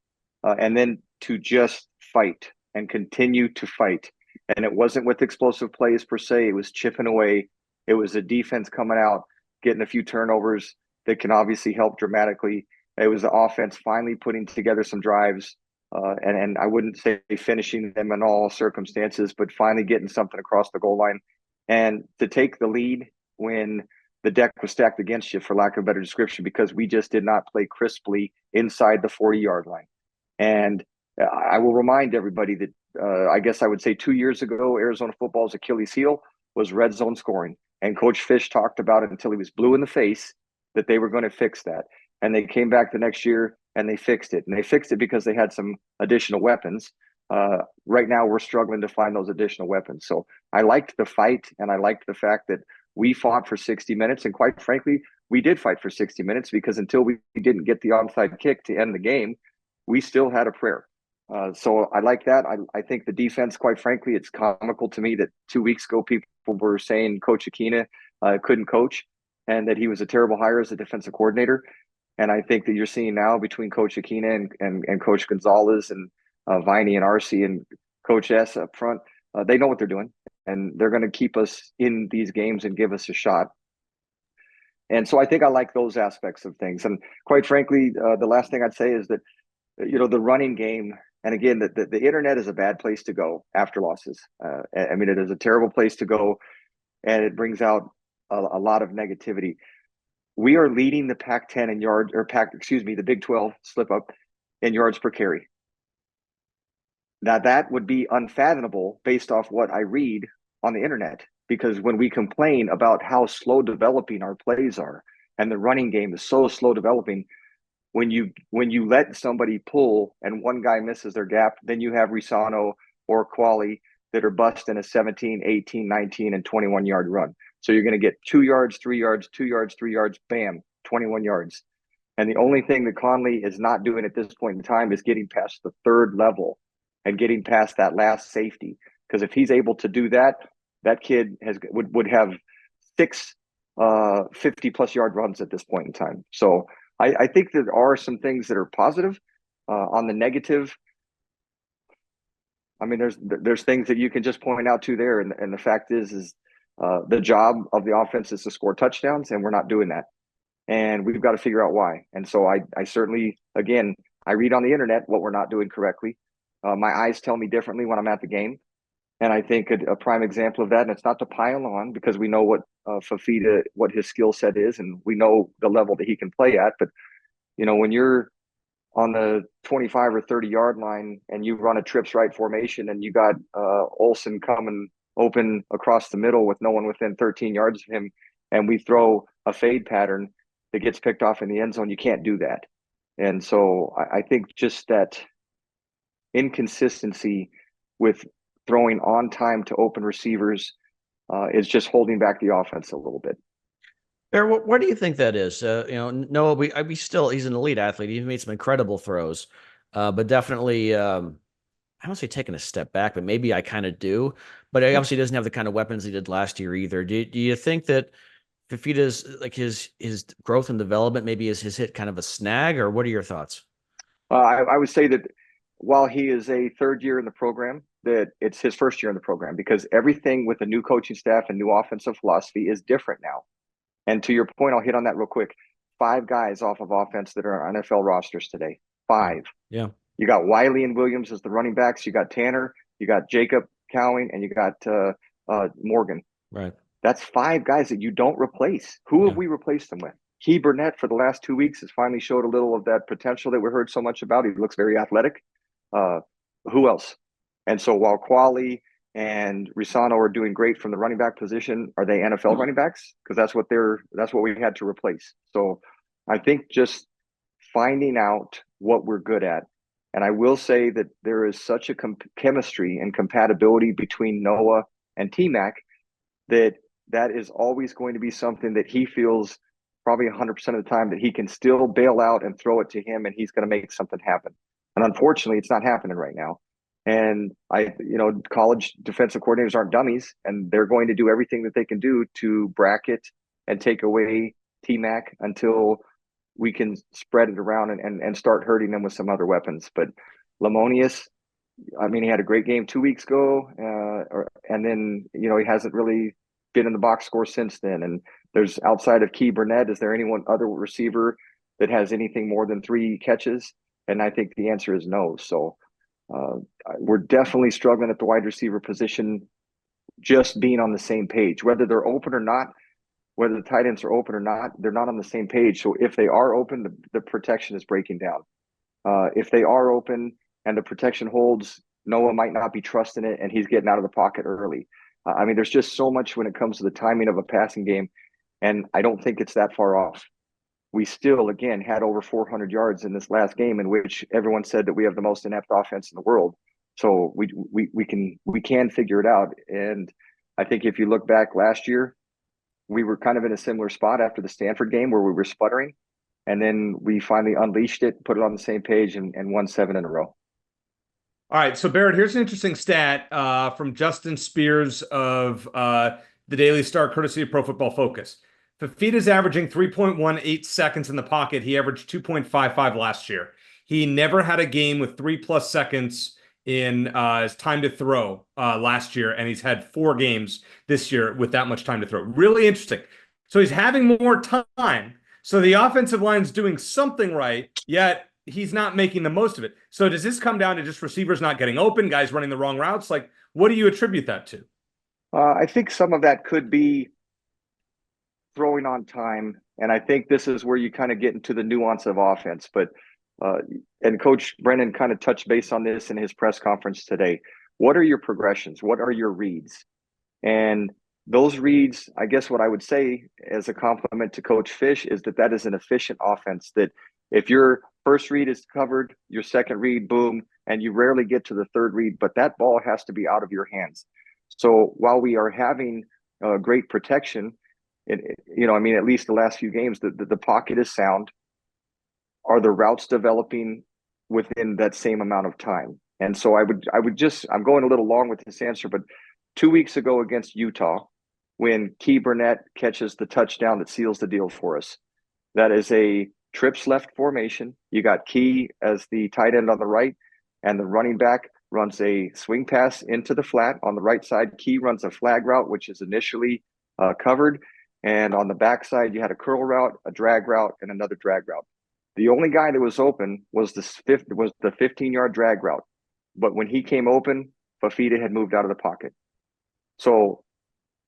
and then to just fight and continue to fight. And it wasn't with explosive plays per se. It was chipping away. It was a defense coming out, getting a few turnovers that can obviously help dramatically. It was the offense finally putting together some drives, and I wouldn't say finishing them in all circumstances, but finally getting something across the goal line. And to take the lead when the deck was stacked against you, for lack of a better description, because we just did not play crisply inside the 40-yard line. And I will remind everybody that I guess I would say 2 years ago, Arizona football's Achilles heel was red zone scoring. And Coach Fish talked about it until he was blue in the face that they were going to fix that. And they came back the next year and they fixed it. And they fixed it because they had some additional weapons. Right now, we're struggling to find those additional weapons. So I liked the fight, and I liked the fact that we fought for 60 minutes. And quite frankly, we did fight for 60 minutes because until we didn't get the onside kick to end the game, we still had a prayer. So I like that. I think the defense, quite frankly, it's comical to me that 2 weeks ago people were saying Coach Aquina couldn't coach and that he was a terrible hire as a defensive coordinator. And I think that you're seeing now between Coach Aquina and Coach Gonzalez and Viney and Arcee and Coach S up front, they know what they're doing, and they're going to keep us in these games and give us a shot. And so I think I like those aspects of things. And quite frankly, the last thing I'd say is that, the running game, and again, the internet is a bad place to go after losses. I mean, it is a terrible place to go, and it brings out a lot of negativity. We are leading the Pac-10 in yards, or the Big 12 slip up in yards per carry. Now that would be unfathomable based off what I read on the internet, because when we complain about how slow developing our plays are, and the running game is so slow developing, when you let somebody pull and one guy misses their gap, then you have Risano or Quali that are busting a 17, 18, 19, and 21 yard run. So you're going to get 2 yards, 3 yards, 2 yards, 3 yards, bam, 21 yards. And the only thing that Conley is not doing at this point in time is getting past the third level and getting past that last safety. Because if he's able to do that, that kid would have 6 50-plus yard runs at this point in time. So I think there are some things that are positive. On the negative, I mean, there's things that you can just point out to there. And the fact is the job of the offense is to score touchdowns, and we're not doing that. And we've got to figure out why. And so I certainly, again, I read on the internet what we're not doing correctly. My eyes tell me differently when I'm at the game. And I think a prime example of that, and it's not to pile on because we know what Fafita, what his skill set is, and we know the level that he can play at. But, when you're on the 25 or 30 yard line and you run a trips right formation and you got Olsen coming open across the middle with no one within 13 yards of him, and we throw a fade pattern that gets picked off in the end zone, you can't do that. And so I think just that inconsistency with throwing on time to open receivers is just holding back the offense a little bit. Barrett, what do you think that is? Noah, he's an elite athlete. He's made some incredible throws, but definitely, I don't say taking a step back, but maybe I kind of do. But he obviously doesn't have the kind of weapons he did last year either. Do you think that Fafita's like his growth and development maybe has hit kind of a snag, or what are your thoughts? I would say that while he is a third year in the program, that it's his first year in the program, because everything with a new coaching staff and new offensive philosophy is different now. And to your point, I'll hit on that real quick. 5 guys off of offense that are on NFL rosters today. 5. Yeah. You got Wiley and Williams as the running backs. You got Tanner. You got Jacob Cowing, and you got Morgan. Right. That's 5 guys that you don't replace. Who have we replaced them with? Key Burnett for the last 2 weeks has finally showed a little of that potential that we heard so much about. He looks very athletic. Who else? And so while Quali and Risano are doing great from the running back position, are they NFL running backs? Because that's what we had to replace. So I think just finding out what we're good at. And I will say that there is such a chemistry and compatibility between Noah and T-Mac that is always going to be something that he feels probably 100% of the time that he can still bail out and throw it to him, and he's going to make something happen. And unfortunately, it's not happening right now. And college defensive coordinators aren't dummies, and they're going to do everything that they can do to bracket and take away T-Mac until we can spread it around and start hurting them with some other weapons. But Lemonius, I mean, he had a great game 2 weeks ago, and then, he hasn't really been in the box score since then. And there's, outside of Key Burnett, is there anyone other receiver that has anything more than 3 catches? And I think the answer is no. So we're definitely struggling at the wide receiver position, just being on the same page, whether they're open or not, whether the tight ends are open or not, they're not on the same page. So if they are open, the protection is breaking down. If they are open and the protection holds, Noah might not be trusting it, and he's getting out of the pocket early. I mean, there's just so much when it comes to the timing of a passing game, and I don't think it's that far off. We still, again, had over 400 yards in this last game, in which everyone said that we have the most inept offense in the world. So we can figure it out. And I think if you look back last year, we were kind of in a similar spot after the Stanford game where we were sputtering, and then we finally unleashed it, put it on the same page, and won 7 in a row. All right, so Barrett, here's an interesting stat from Justin Spears of the Daily Star, courtesy of Pro Football Focus. Fafita's averaging 3.18 seconds in the pocket. He averaged 2.55 last year. He never had a game with 3+ seconds in his time to throw last year, and he's had 4 games this year with that much time to throw. Really interesting. So he's having more time. So the offensive line's doing something right, yet he's not making the most of it. So does this come down to just receivers not getting open, guys running the wrong routes? Like, what do you attribute that to? I think some of that could be throwing on time, and I think this is where you kind of get into the nuance of offense. But and Coach Brennan kind of touched base on this in his press conference today. What are your progressions? What are your reads? And those reads, I guess what I would say as a compliment to Coach Fish is that is an efficient offense, that if your first read is covered, your second read, boom, and you rarely get to the third read, but that ball has to be out of your hands. So while we are having great protection, I mean, at least the last few games, the pocket is sound. Are the routes developing within that same amount of time? And so I'm going a little long with this answer, but 2 weeks ago against Utah, when Key Burnett catches the touchdown that seals the deal for us, that is a trips left formation. You got Key as the tight end on the right, and the running back runs a swing pass into the flat. On the right side, Key runs a flag route, which is initially covered. And on the backside, you had a curl route, a drag route, and another drag route. The only guy that was open was the 15-yard drag route. But when he came open, Fafita had moved out of the pocket. So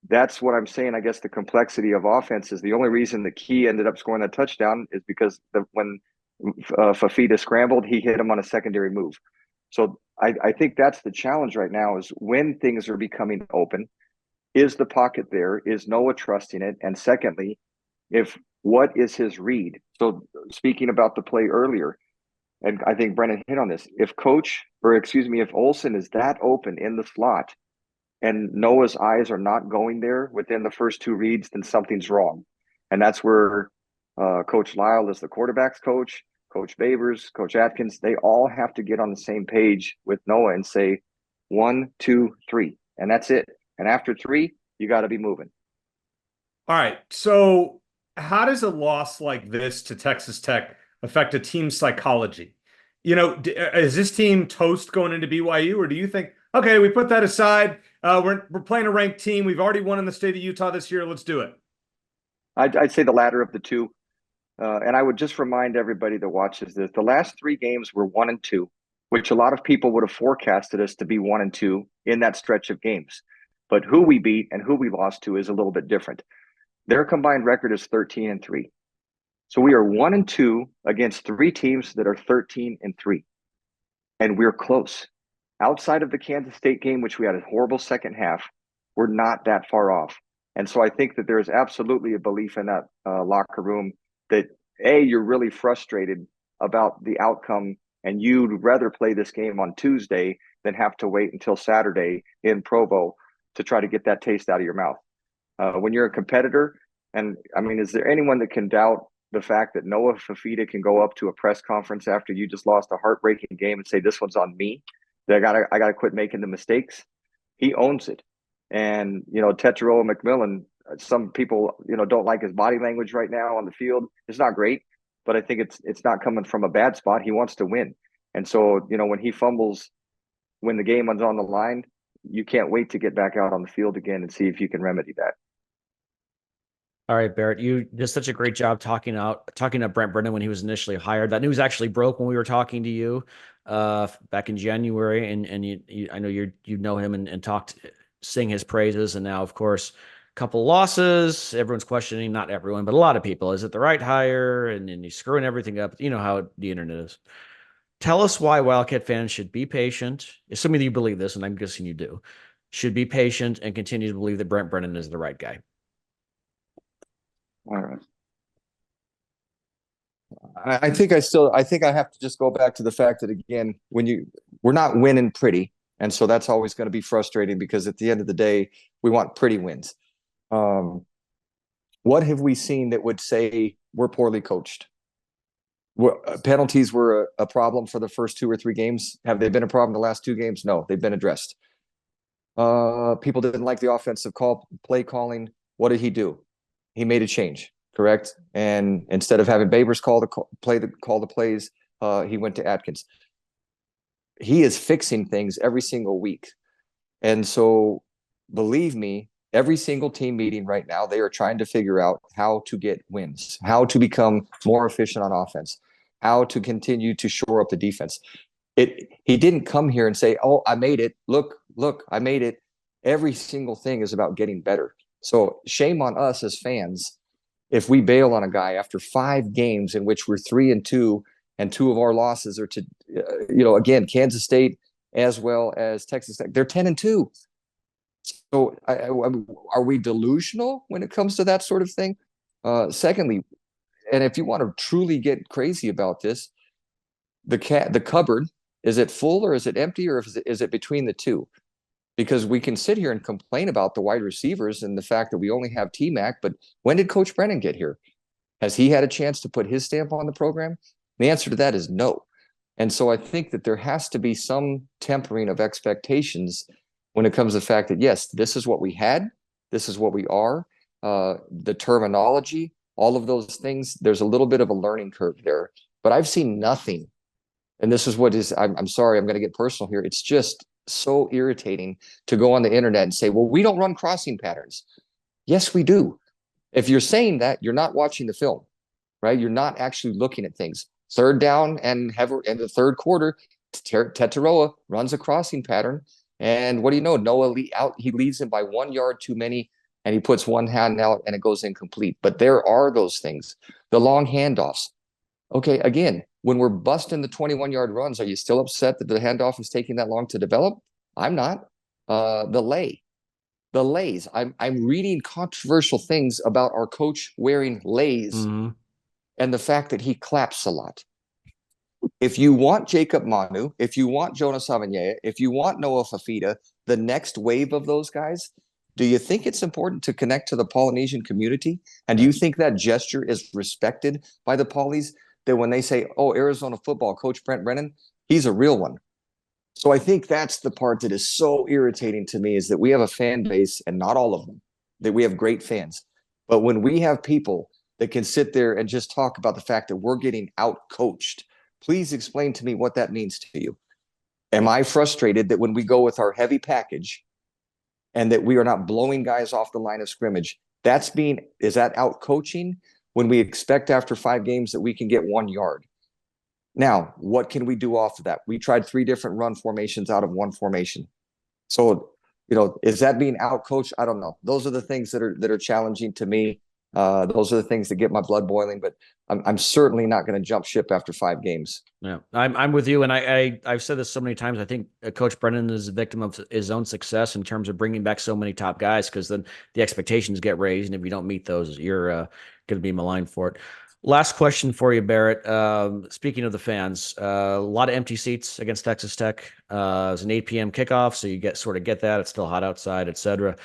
that's what I'm saying. I guess the complexity of offense is the only reason that Key ended up scoring that touchdown is because when Fafita scrambled, he hit him on a secondary move. So I think that's the challenge right now, is when things are becoming open, is the pocket there? Is Noah trusting it? And secondly, what is his read? So speaking about the play earlier, and I think Brennan hit on this, if Olsen is that open in the slot and Noah's eyes are not going there within the first 2 reads, then something's wrong. And that's where Coach Lyle is the quarterback's coach, Coach Babers, Coach Atkins, they all have to get on the same page with Noah and say 1, 2, 3, and that's it. And after 3, you got to be moving. All right. So how does a loss like this to Texas Tech affect a team's psychology? Is this team toast going into BYU, or do you think, okay, we put that aside, we're playing a ranked team, we've already won in the state of Utah this year, let's do it? I'd say the latter of the two. And I would just remind everybody that watches this, the last 3 games were 1-2, which a lot of people would have forecasted us to be 1-2 in that stretch of games. But who we beat and who we lost to is a little bit different. Their combined record is 13-3. So we are 1-2 against 3 teams that are 13-3. And we're close. Outside of the Kansas State game, which we had a horrible second half, we're not that far off. And so I think that there is absolutely a belief in that locker room that, you're really frustrated about the outcome, and you'd rather play this game on Tuesday than have to wait until Saturday in Provo to try to get that taste out of your mouth. When you're a competitor, and I mean, is there anyone that can doubt the fact that Noah Fafita can go up to a press conference after you just lost a heartbreaking game and say, this one's on me, that I gotta quit making the mistakes? He owns it. And, Tetero McMillan, some people, don't like his body language right now on the field. It's not great, but I think it's not coming from a bad spot. He wants to win. And so, when he fumbles, when the game is on the line, you can't wait to get back out on the field again and see if you can remedy that. All right, Barrett, you did such a great job talking to Brent Brennan when he was initially hired. That news actually broke when we were talking to you back in January, and you I know you know him and sing his praises, and now, of course, a couple losses. Everyone's questioning, not everyone, but a lot of people, is it the right hire? And he's screwing everything up. You know how the internet is. Tell us why Wildcat fans should be patient, assuming that you believe this, and I'm guessing you do. should be patient and continue to believe that Brent Brennan is the right guy. All right. I think I have to just go back to the fact that, again, we're not winning pretty. And so that's always going to be frustrating, because at the end of the day, we want pretty wins. What have we seen that would say we're poorly coached? Penalties were a problem for the first 2 or 3 games. Have they been a problem the last 2 games? No, they've been addressed. People didn't like the offensive play calling. What did he do? He made a change, correct? And instead of having Babers call the plays, he went to Atkins. He is fixing things every single week. And so, believe me, every single team meeting right now, they are trying to figure out how to get wins, how to become more efficient on offense, how to continue to shore up the defense. He didn't come here and say, "Oh, I made it. Look, I made it." Every single thing is about getting better. So shame on us as fans if we bail on a guy after 5 games in which we're 3-2, and 2 of our losses are to, again, Kansas State as well as Texas Tech. They're 10-2. So are we delusional when it comes to that sort of thing? Secondly, and if you want to truly get crazy about this, the cupboard, is it full or is it empty, or is it between the two? Because we can sit here and complain about the wide receivers and the fact that we only have T-Mac, but when did Coach Brennan get here? Has he had a chance to put his stamp on the program? The answer to that is no. And so I think that there has to be some tempering of expectations when it comes to the fact that, yes, this is what we had, this is what we are, the terminology, all of those things, there's a little bit of a learning curve there. But I've seen nothing. And this is what is, I'm sorry, I'm going to get personal here. It's just so irritating to go on the internet and say, well, we don't run crossing patterns. Yes, we do. If you're saying that, you're not watching the film, right? You're not actually looking at things. Third down and in the third quarter, Tetaroa runs a crossing pattern. And what do you know? Noah he leads him by 1 yard too many, and he puts one hand out and it goes incomplete. But there are those things. The long handoffs. Okay, again, when we're busting the 21-yard runs, are you still upset that the handoff is taking that long to develop? I'm not. The lays. I'm reading controversial things about our coach wearing lays and the fact that he claps a lot. If you want Jacob Manu, if you want Jonas Savagnia, if you want Noah Fafita, the next wave of those guys, do you think it's important to connect to the Polynesian community? And do you think that gesture is respected by the Polys? That when they say, oh, Arizona football, Coach Brent Brennan, he's a real one. So I think that's the part that is so irritating to me, is that we have a fan base, and not all of them, that we have great fans. But when we have people that can sit there and just talk about the fact that we're getting out-coached, please explain to me what that means to you. Am I frustrated that when we go with our heavy package and that we are not blowing guys off the line of scrimmage, is that out-coaching? When we expect after 5 games that we can get 1 yard. Now, what can we do off of that? We tried 3 different run formations out of 1 formation. So, is that being out coached? I don't know. Those are the things that are challenging to me. Those are the things that get my blood boiling, but I'm certainly not going to jump ship after 5 games. Yeah, I'm with you. And I've said this so many times. I think Coach Brennan is a victim of his own success in terms of bringing back so many top guys, because then the expectations get raised. And if you don't meet those, you're going to be maligned for it. Last question for you, Barrett. Speaking of the fans, a lot of empty seats against Texas Tech. It was an 8 p.m. kickoff, so you get that. It's still hot outside, etc.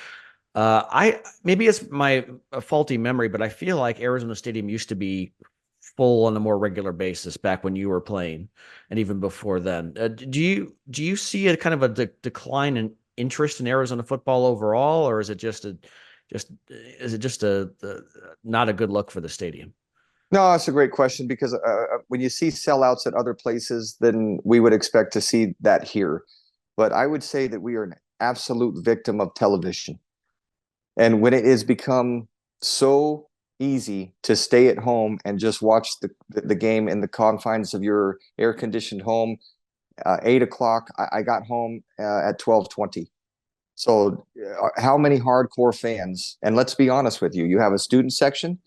Maybe it's my faulty memory, but I feel like Arizona Stadium used to be full on a more regular basis back when you were playing, and even before then. Do you see a kind of a decline in interest in Arizona football overall, or is it just not a good look for the stadium? No, that's a great question, because when you see sellouts at other places, then we would expect to see that here. But I would say that we are an absolute victim of television. And when it has become so easy to stay at home and just watch the game in the confines of your air-conditioned home, 8 o'clock, I got home at 12:20. So how many hardcore fans, and let's be honest with you, you have a student section,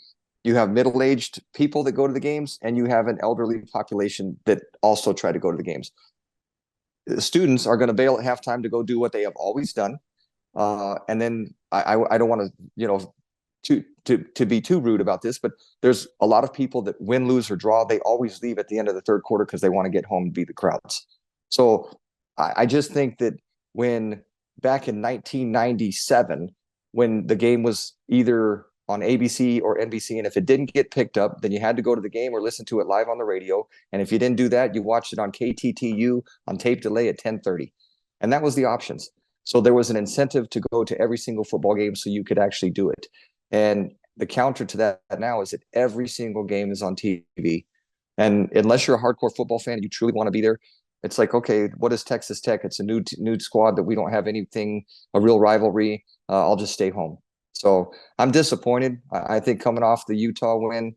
you have middle-aged people that go to the games, and you have an elderly population that also try to go to the games. The students are going to bail at halftime to go do what they have always done. And then I don't want to, to be too rude about this, but there's a lot of people that win, lose, or draw. They always leave at the end of the third quarter because they want to get home and beat the crowds. So I just think that when back in 1997, when the game was either on ABC or NBC, and if it didn't get picked up, then you had to go to the game or listen to it live on the radio. And if you didn't do that, you watched it on KTTU on tape delay at 10:30. And that was the options. So there was an incentive to go to every single football game so you could actually do it. And the counter to that now is that every single game is on TV. And unless you're a hardcore football fan, you truly want to be there. It's like, okay, what is Texas Tech? It's a new squad that we don't have anything, a real rivalry. I'll just stay home. So I'm disappointed. I think coming off the Utah win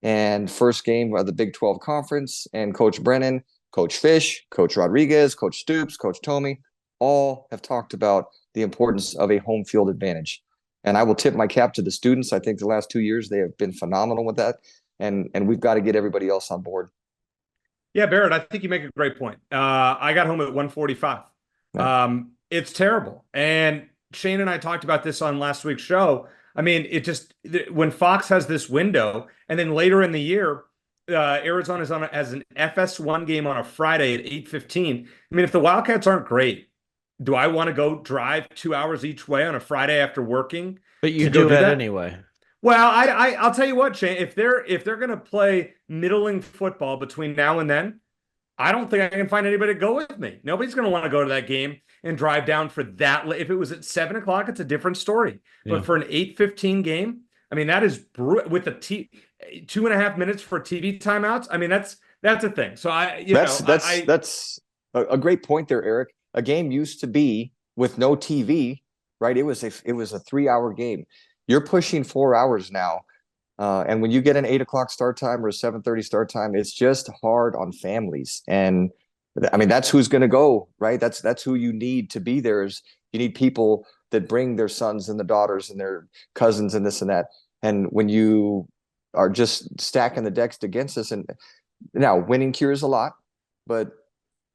and first game of the Big 12 conference, and Coach Brennan, Coach Fish, Coach Rodriguez, Coach Stoops, Coach Tomey, all have talked about the importance of a home field advantage. And I will tip my cap to the students. I think the last 2 years they have been phenomenal with that. And we've got to get everybody else on board. Yeah, Barrett, I think you make a great point. I got home at 1:45. Yeah. It's terrible. And Shane and I talked about this on last week's show. I mean, when Fox has this window, and then later in the year, Arizona has an FS1 game on a Friday at 8:15. I mean, if the Wildcats aren't great, do I want to go drive 2 hours each way on a Friday after working? But you do that anyway. Well, I'll tell you what, Shane, if they're going to play middling football between now and then, I don't think I can find anybody to go with me. Nobody's going to want to go to that game and drive down for that. If it was at 7:00, it's a different story. Yeah. But for an 8:15 game, I mean, that is with the 2.5 minutes for TV timeouts. I mean, that's a thing. So that's a great point there, Eric. A game used to be with no TV, right? It was a 3-hour game. You're pushing 4 hours now. And when you get an 8:00 start time or a 7:30 start time, it's just hard on families. And I mean, that's who's going to go, right? That's who you need to be there. Is you need people that bring their sons and the daughters and their cousins and this and that. And when you are just stacking the decks against us, and now winning cures a lot, but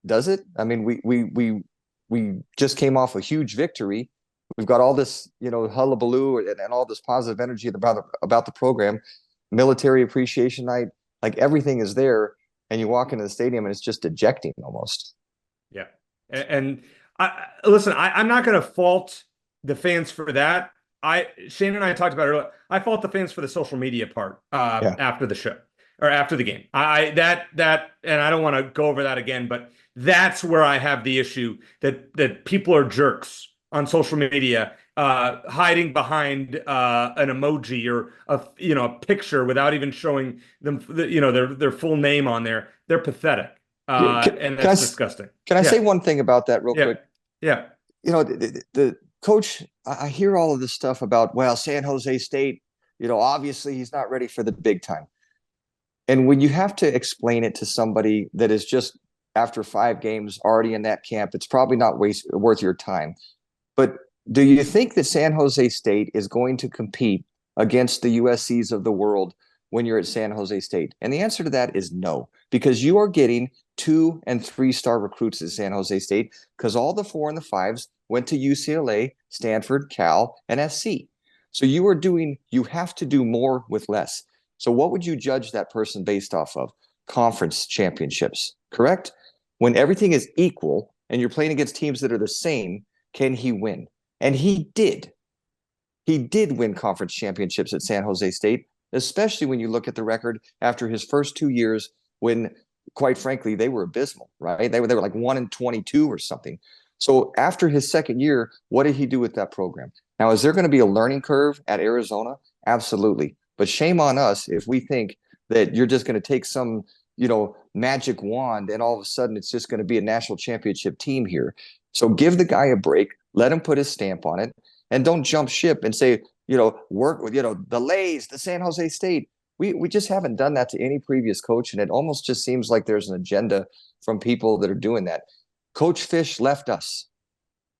does it? I mean, we just came off a huge victory. We've got all this, hullabaloo and all this positive energy about the program, military appreciation night, like everything is there, and you walk into the stadium and it's just ejecting almost. Yeah, and listen, I'm not going to fault the fans for that. Shane and I talked about it earlier. I fault the fans for the social media part after the show or after the game. And I don't want to go over that again, but that's where I have the issue that people are jerks on social media, hiding behind an emoji or a picture without even showing them their full name on there. They're pathetic, and that's disgusting. Can I say one thing about that real quick? Yeah. The coach, I hear all of this stuff about, well, San Jose State, obviously he's not ready for the big time. And when you have to explain it to somebody that is just after 5 games already in that camp, it's probably not worth your time. But do you think that San Jose State is going to compete against the USCs of the world when you're at San Jose State? And the answer to that is no, because you are getting 2- and 3-star recruits at San Jose State, because all the 4 and the 5s went to UCLA, Stanford, Cal, and SC. So you have to do more with less. So what would you judge that person based off of? Conference championships, correct? When everything is equal and you're playing against teams that are the same, can he win? And he did. He did win conference championships at San Jose State, especially when you look at the record after his first 2 years when, quite frankly, they were abysmal, right? They were like 1-22 or something. So after his second year, what did he do with that program? Now, is there going to be a learning curve at Arizona? Absolutely. But shame on us if we think that you're just going to take some, magic wand and all of a sudden it's just going to be a national championship team here. So give the guy a break, let him put his stamp on it, and don't jump ship and say, work with, the Lays, the San Jose State. We just haven't done that to any previous coach, and it almost just seems like there's an agenda from people that are doing that. Coach Fish left us.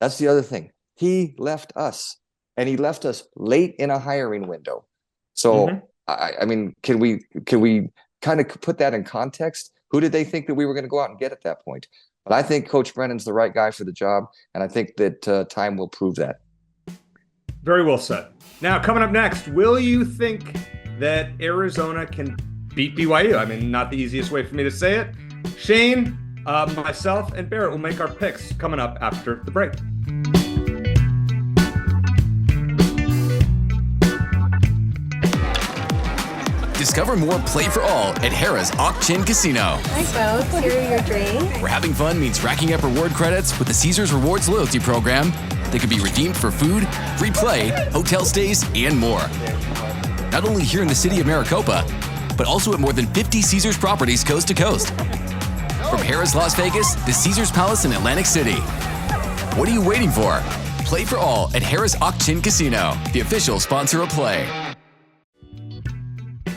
That's the other thing. He left us, and he left us late in a hiring window. So, I mean, can we kind of put that in context? Who did they think that we were going to go out and get at that point? But I think Coach Brennan's the right guy for the job, and I think that time will prove that. Very well said. Now, coming up next, will you think that Arizona can beat BYU? I mean, not the easiest way for me to say it. Shane, myself, and Barrett will make our picks coming up after the break. Discover more Play for All at Harrah's Auction Casino. Hi, folks. Here are your drinks. Where having fun means racking up reward credits with the Caesars Rewards loyalty program that can be redeemed for food, free play, hotel stays, and more. Not only here in the city of Maricopa, but also at more than 50 Caesars properties coast to coast. From Harrah's Las Vegas to Caesars Palace in Atlantic City. What are you waiting for? Play for All at Harrah's Auction Casino, the official sponsor of Play.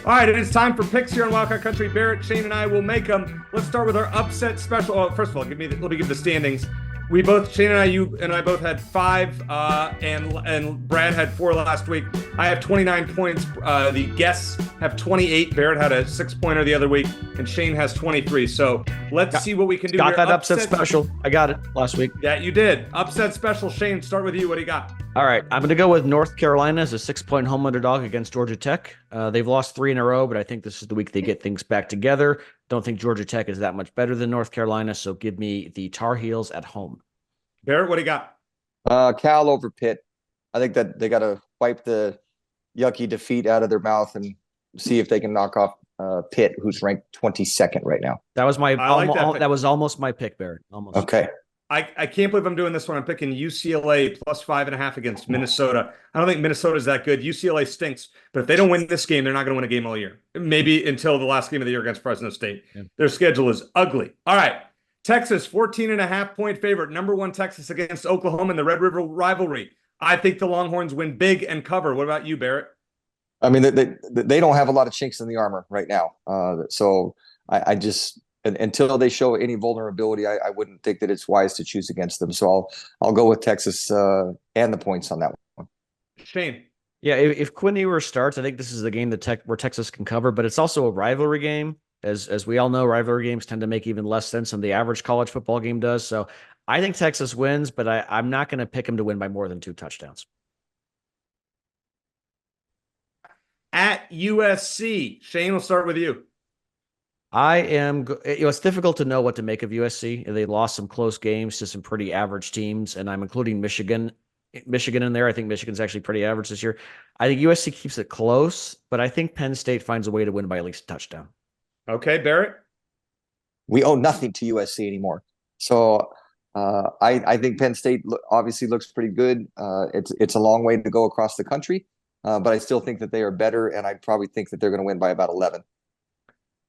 All right, it is time for picks here on Wildcat Country. Barrett, Shane, and I will make them. Let's start with our upset special. Oh, first of all, let me give the standings. We both, Shane and I, you and I both had 5, and Brad had 4 last week. I have 29 points. The guests have 28. Barrett had a 6-pointer the other week, and Shane has 23. So let's see what we can do. Got that upset special. I got it last week. Yeah, you did. Upset special. Shane, start with you. What do you got? All right, I'm going to go with North Carolina as a 6-point home underdog against Georgia Tech. They've lost 3 in a row, but I think this is the week they get things back together. Don't think Georgia Tech is that much better than North Carolina, so give me the Tar Heels at home. Barrett, what do you got? Cal over Pitt. I think that they got to wipe the yucky defeat out of their mouth and see if they can knock off Pitt, who's ranked 22nd right now. That was my that was almost my pick, Barrett. Almost. Okay. I can't believe I'm doing this one. I'm picking UCLA plus 5.5 against Minnesota. I don't think Minnesota's that good. UCLA stinks, but if they don't win this game, they're not going to win a game all year. Maybe until the last game of the year against Fresno State. Yeah. Their schedule is ugly. All right. Texas, 14.5-point favorite. Number 1 Texas against Oklahoma in the Red River rivalry. I think the Longhorns win big and cover. What about you, Barrett? I mean, they don't have a lot of chinks in the armor right now. So I just until they show any vulnerability, I wouldn't think that it's wise to choose against them. So I'll go with Texas and the points on that one. Shane. Yeah, if Quinn Ewers starts, I think this is the game where Texas can cover, but it's also a rivalry game. As we all know, rivalry games tend to make even less sense than the average college football game does. So I think Texas wins, but I'm not going to pick them to win by more than 2 touchdowns. At USC, Shane, we'll start with you. It's difficult to know what to make of USC. They lost some close games to some pretty average teams, and I'm including Michigan in there. I think Michigan's actually pretty average this year. I think USC keeps it close, but I think Penn State finds a way to win by at least a touchdown. Okay, Barrett? We owe nothing to USC anymore. So I think Penn State obviously looks pretty good. It's a long way to go across the country, but I still think that they are better, and I probably think that they're going to win by about 11.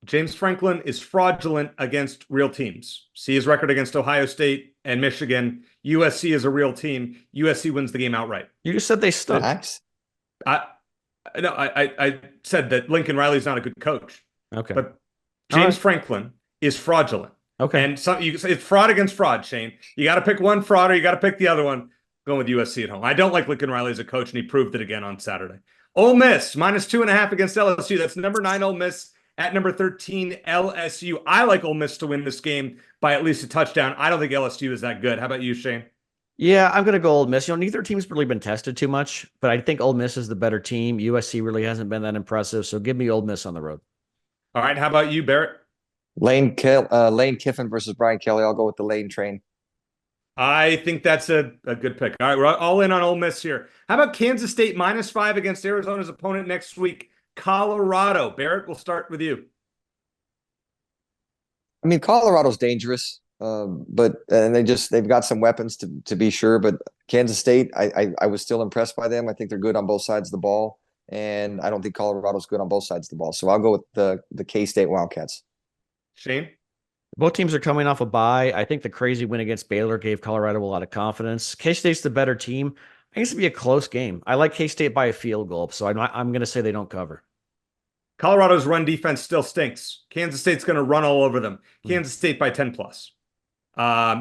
James Franklin is fraudulent against real teams. See his record against Ohio State and Michigan. USC is a real team. USC wins the game outright. You just said they stunk. Nice. I said that Lincoln Riley's not a good coach. Okay. But James Franklin is fraudulent. Okay. And it's fraud against fraud, Shane. You got to pick one fraud or you got to pick the other one. Going with USC at home. I don't like Lincoln Riley as a coach, and he proved it again on Saturday. Ole Miss, minus 2.5 against LSU. That's number 9 Ole Miss at number 13 LSU. I like Ole Miss to win this game by at least a touchdown. I don't think LSU is that good. How about you, Shane? Yeah, I'm going to go Ole Miss. Neither team's really been tested too much, but I think Ole Miss is the better team. USC really hasn't been that impressive, so give me Ole Miss on the road. All right, how about you, Barrett? Lane Kiffin versus Brian Kelly. I'll go with the Lane train. I think that's a good pick. All right, we're all in on Ole Miss here. How about Kansas State minus 5 against Arizona's opponent next week, Colorado? Barrett, we'll start with you. I mean, Colorado's dangerous, but they've got some weapons to be sure. But Kansas State, I was still impressed by them. I think they're good on both sides of the ball, and I don't think Colorado's good on both sides of the ball. So I'll go with the K-State Wildcats. Shane? Both teams are coming off a bye. I think the crazy win against Baylor gave Colorado a lot of confidence. K-State's the better team. I think it's going to be a close game. I like K-State by a field goal, so I'm going to say they don't cover. Colorado's run defense still stinks. Kansas State's going to run all over them. Kansas State by 10+.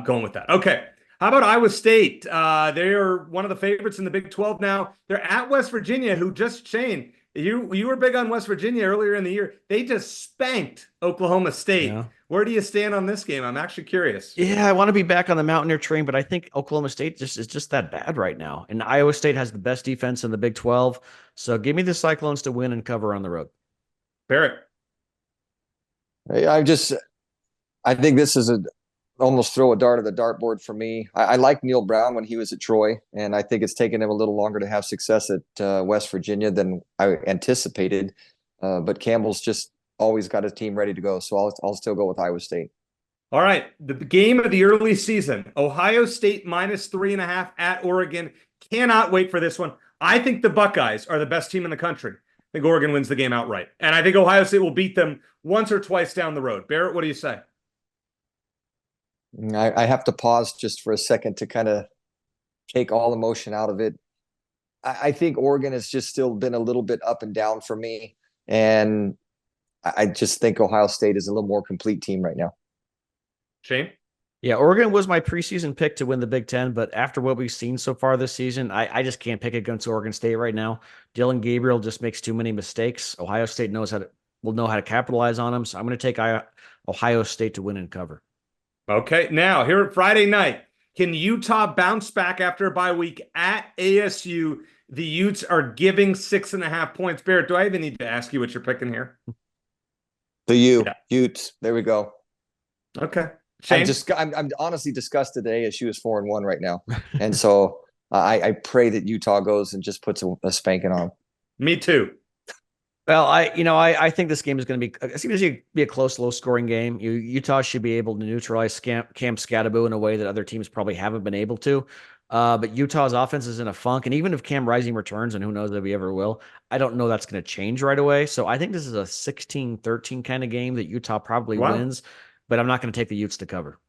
Going with that. Okay. How about Iowa State? They are one of the favorites in the Big 12 now. They're at West Virginia, who just, Shane, you were big on West Virginia earlier in the year. They just spanked Oklahoma State. Yeah. Where do you stand on this game? I'm actually curious. Yeah, I want to be back on the Mountaineer train, but I think Oklahoma State is just that bad right now. And Iowa State has the best defense in the Big 12. So give me the Cyclones to win and cover on the road. Barrett. I think this is almost throw a dart at the dartboard for me. I like Neil Brown when he was at Troy, and I think it's taken him a little longer to have success at West Virginia than I anticipated. But Campbell's just always got his team ready to go, so I'll still go with Iowa State. All right, the game of the early season, Ohio State -3.5 at Oregon. Cannot wait for this one. I think the Buckeyes are the best team in the country. I think Oregon wins the game outright, and I think Ohio State will beat them once or twice down the road. Barrett, what do you say? I have to pause just for a second to kind of take all emotion out of it. I think Oregon has just still been a little bit up and down for me, and I just think Ohio State is a little more complete team right now. Shane? Yeah, Oregon was my preseason pick to win the Big Ten, but after what we've seen so far this season, I just can't pick against Oregon State right now. Dylan Gabriel just makes too many mistakes. Ohio State will know how to capitalize on them, so I'm going to take Ohio State to win and cover. Okay, now here at Friday night, can Utah bounce back after a bye week at ASU? The Utes are giving 6.5 points. Barrett, do I even need to ask you what you're picking here? Utes. There we go. Okay. Shane? I'm honestly disgusted that ASU is 4-1 right now, and so I pray that Utah goes and just puts a spanking on them. Me too. Well, I think this game is going to be a close, low-scoring game. Utah should be able to neutralize Camp Scatterbo in a way that other teams probably haven't been able to. But Utah's offense is in a funk, and even if Cam Rising returns, and who knows if he ever will, I don't know that's going to change right away. So I think this is a 16-13 kind of game that Utah probably wins, but I'm not going to take the Utes to cover.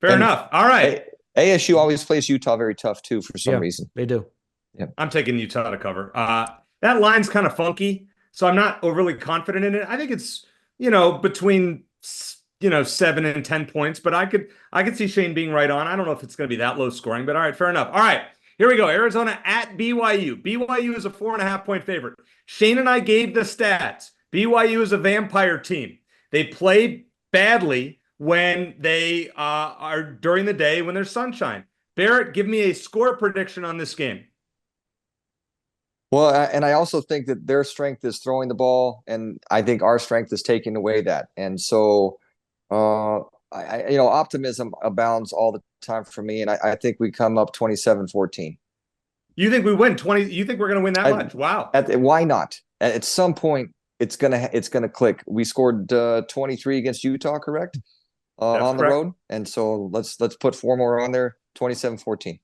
Fair enough. All right. ASU always plays Utah very tough, too, for some reason. They do. Yeah. I'm taking Utah to cover. That line's kind of funky, so I'm not overly confident in it. I think it's, between 7 and 10 points, but I could see Shane being right on. I don't know if it's going to be that low scoring, but all right, fair enough. All right, here we go. Arizona at BYU. BYU is a 4.5 point favorite. Shane and I gave the stats. BYU is a vampire team. They play badly when they are during the day when there's sunshine. Barrett, give me a score prediction on this game. Well, and I also think that their strength is throwing the ball, and I think our strength is taking away that. And so, optimism abounds all the time for me, and I think we come up 27-14. You think we win 20? You think we're going to win that much? Wow. Why not? At some point, it's gonna click. We scored 23 against Utah, correct? On the road, and so let's put 4 more on there. 27-14.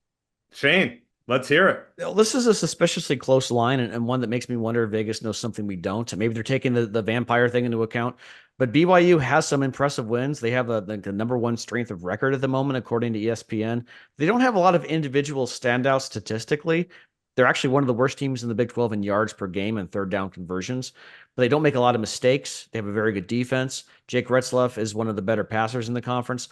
Shane. Let's hear it. This is a suspiciously close line and one that makes me wonder if Vegas knows something we don't. Maybe they're taking the vampire thing into account. But BYU has some impressive wins. They have the number 1 strength of record at the moment, according to ESPN. They don't have a lot of individual standouts statistically. They're actually one of the worst teams in the Big 12 in yards per game and third down conversions. But they don't make a lot of mistakes. They have a very good defense. Jake Retzlaff is one of the better passers in the conference.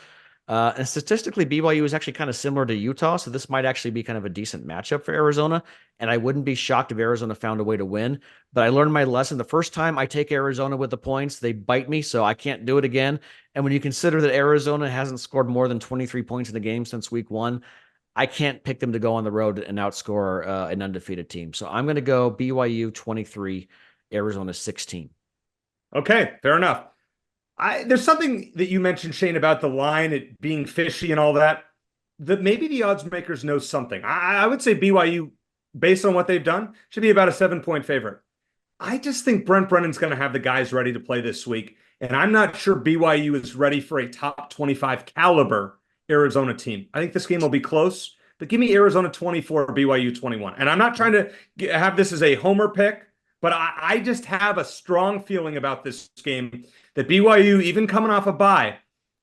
And statistically, BYU is actually kind of similar to Utah, so this might actually be kind of a decent matchup for Arizona. And I wouldn't be shocked if Arizona found a way to win. But I learned my lesson. The first time I take Arizona with the points, they bite me, so I can't do it again. And when you consider that Arizona hasn't scored more than 23 points in the game since week 1, I can't pick them to go on the road and outscore an undefeated team. So I'm going to go BYU 23, Arizona 16. Okay, fair enough. There's something that you mentioned, Shane, about the line, it being fishy and all that maybe the odds makers know something. I would say BYU, based on what they've done, should be about a 7-point favorite. I just think Brent Brennan's going to have the guys ready to play this week, and I'm not sure BYU is ready for a top 25 caliber Arizona team. I think this game will be close, but give me Arizona 24, BYU 21. And I'm not trying to have this as a homer pick, but I just have a strong feeling about this game that BYU, even coming off a bye,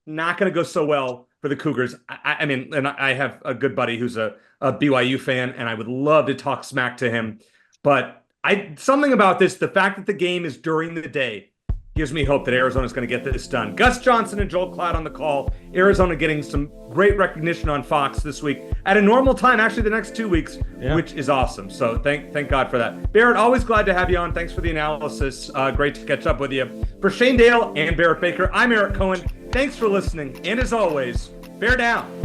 not going to go so well for the Cougars. I mean, and I have a good buddy who's a BYU fan, and I would love to talk smack to him. But something about this, the fact that the game is during the day, gives me hope that Arizona's going to get this done. Gus Johnson and Joel Klatt on the call. Arizona getting some great recognition on Fox this week at a normal time, actually the next 2 weeks, which is awesome. So thank God for that. Barrett, always glad to have you on. Thanks for the analysis. Great to catch up with you. For Shane Dale and Barrett Baker, I'm Eric Cohen. Thanks for listening. And as always, bear down.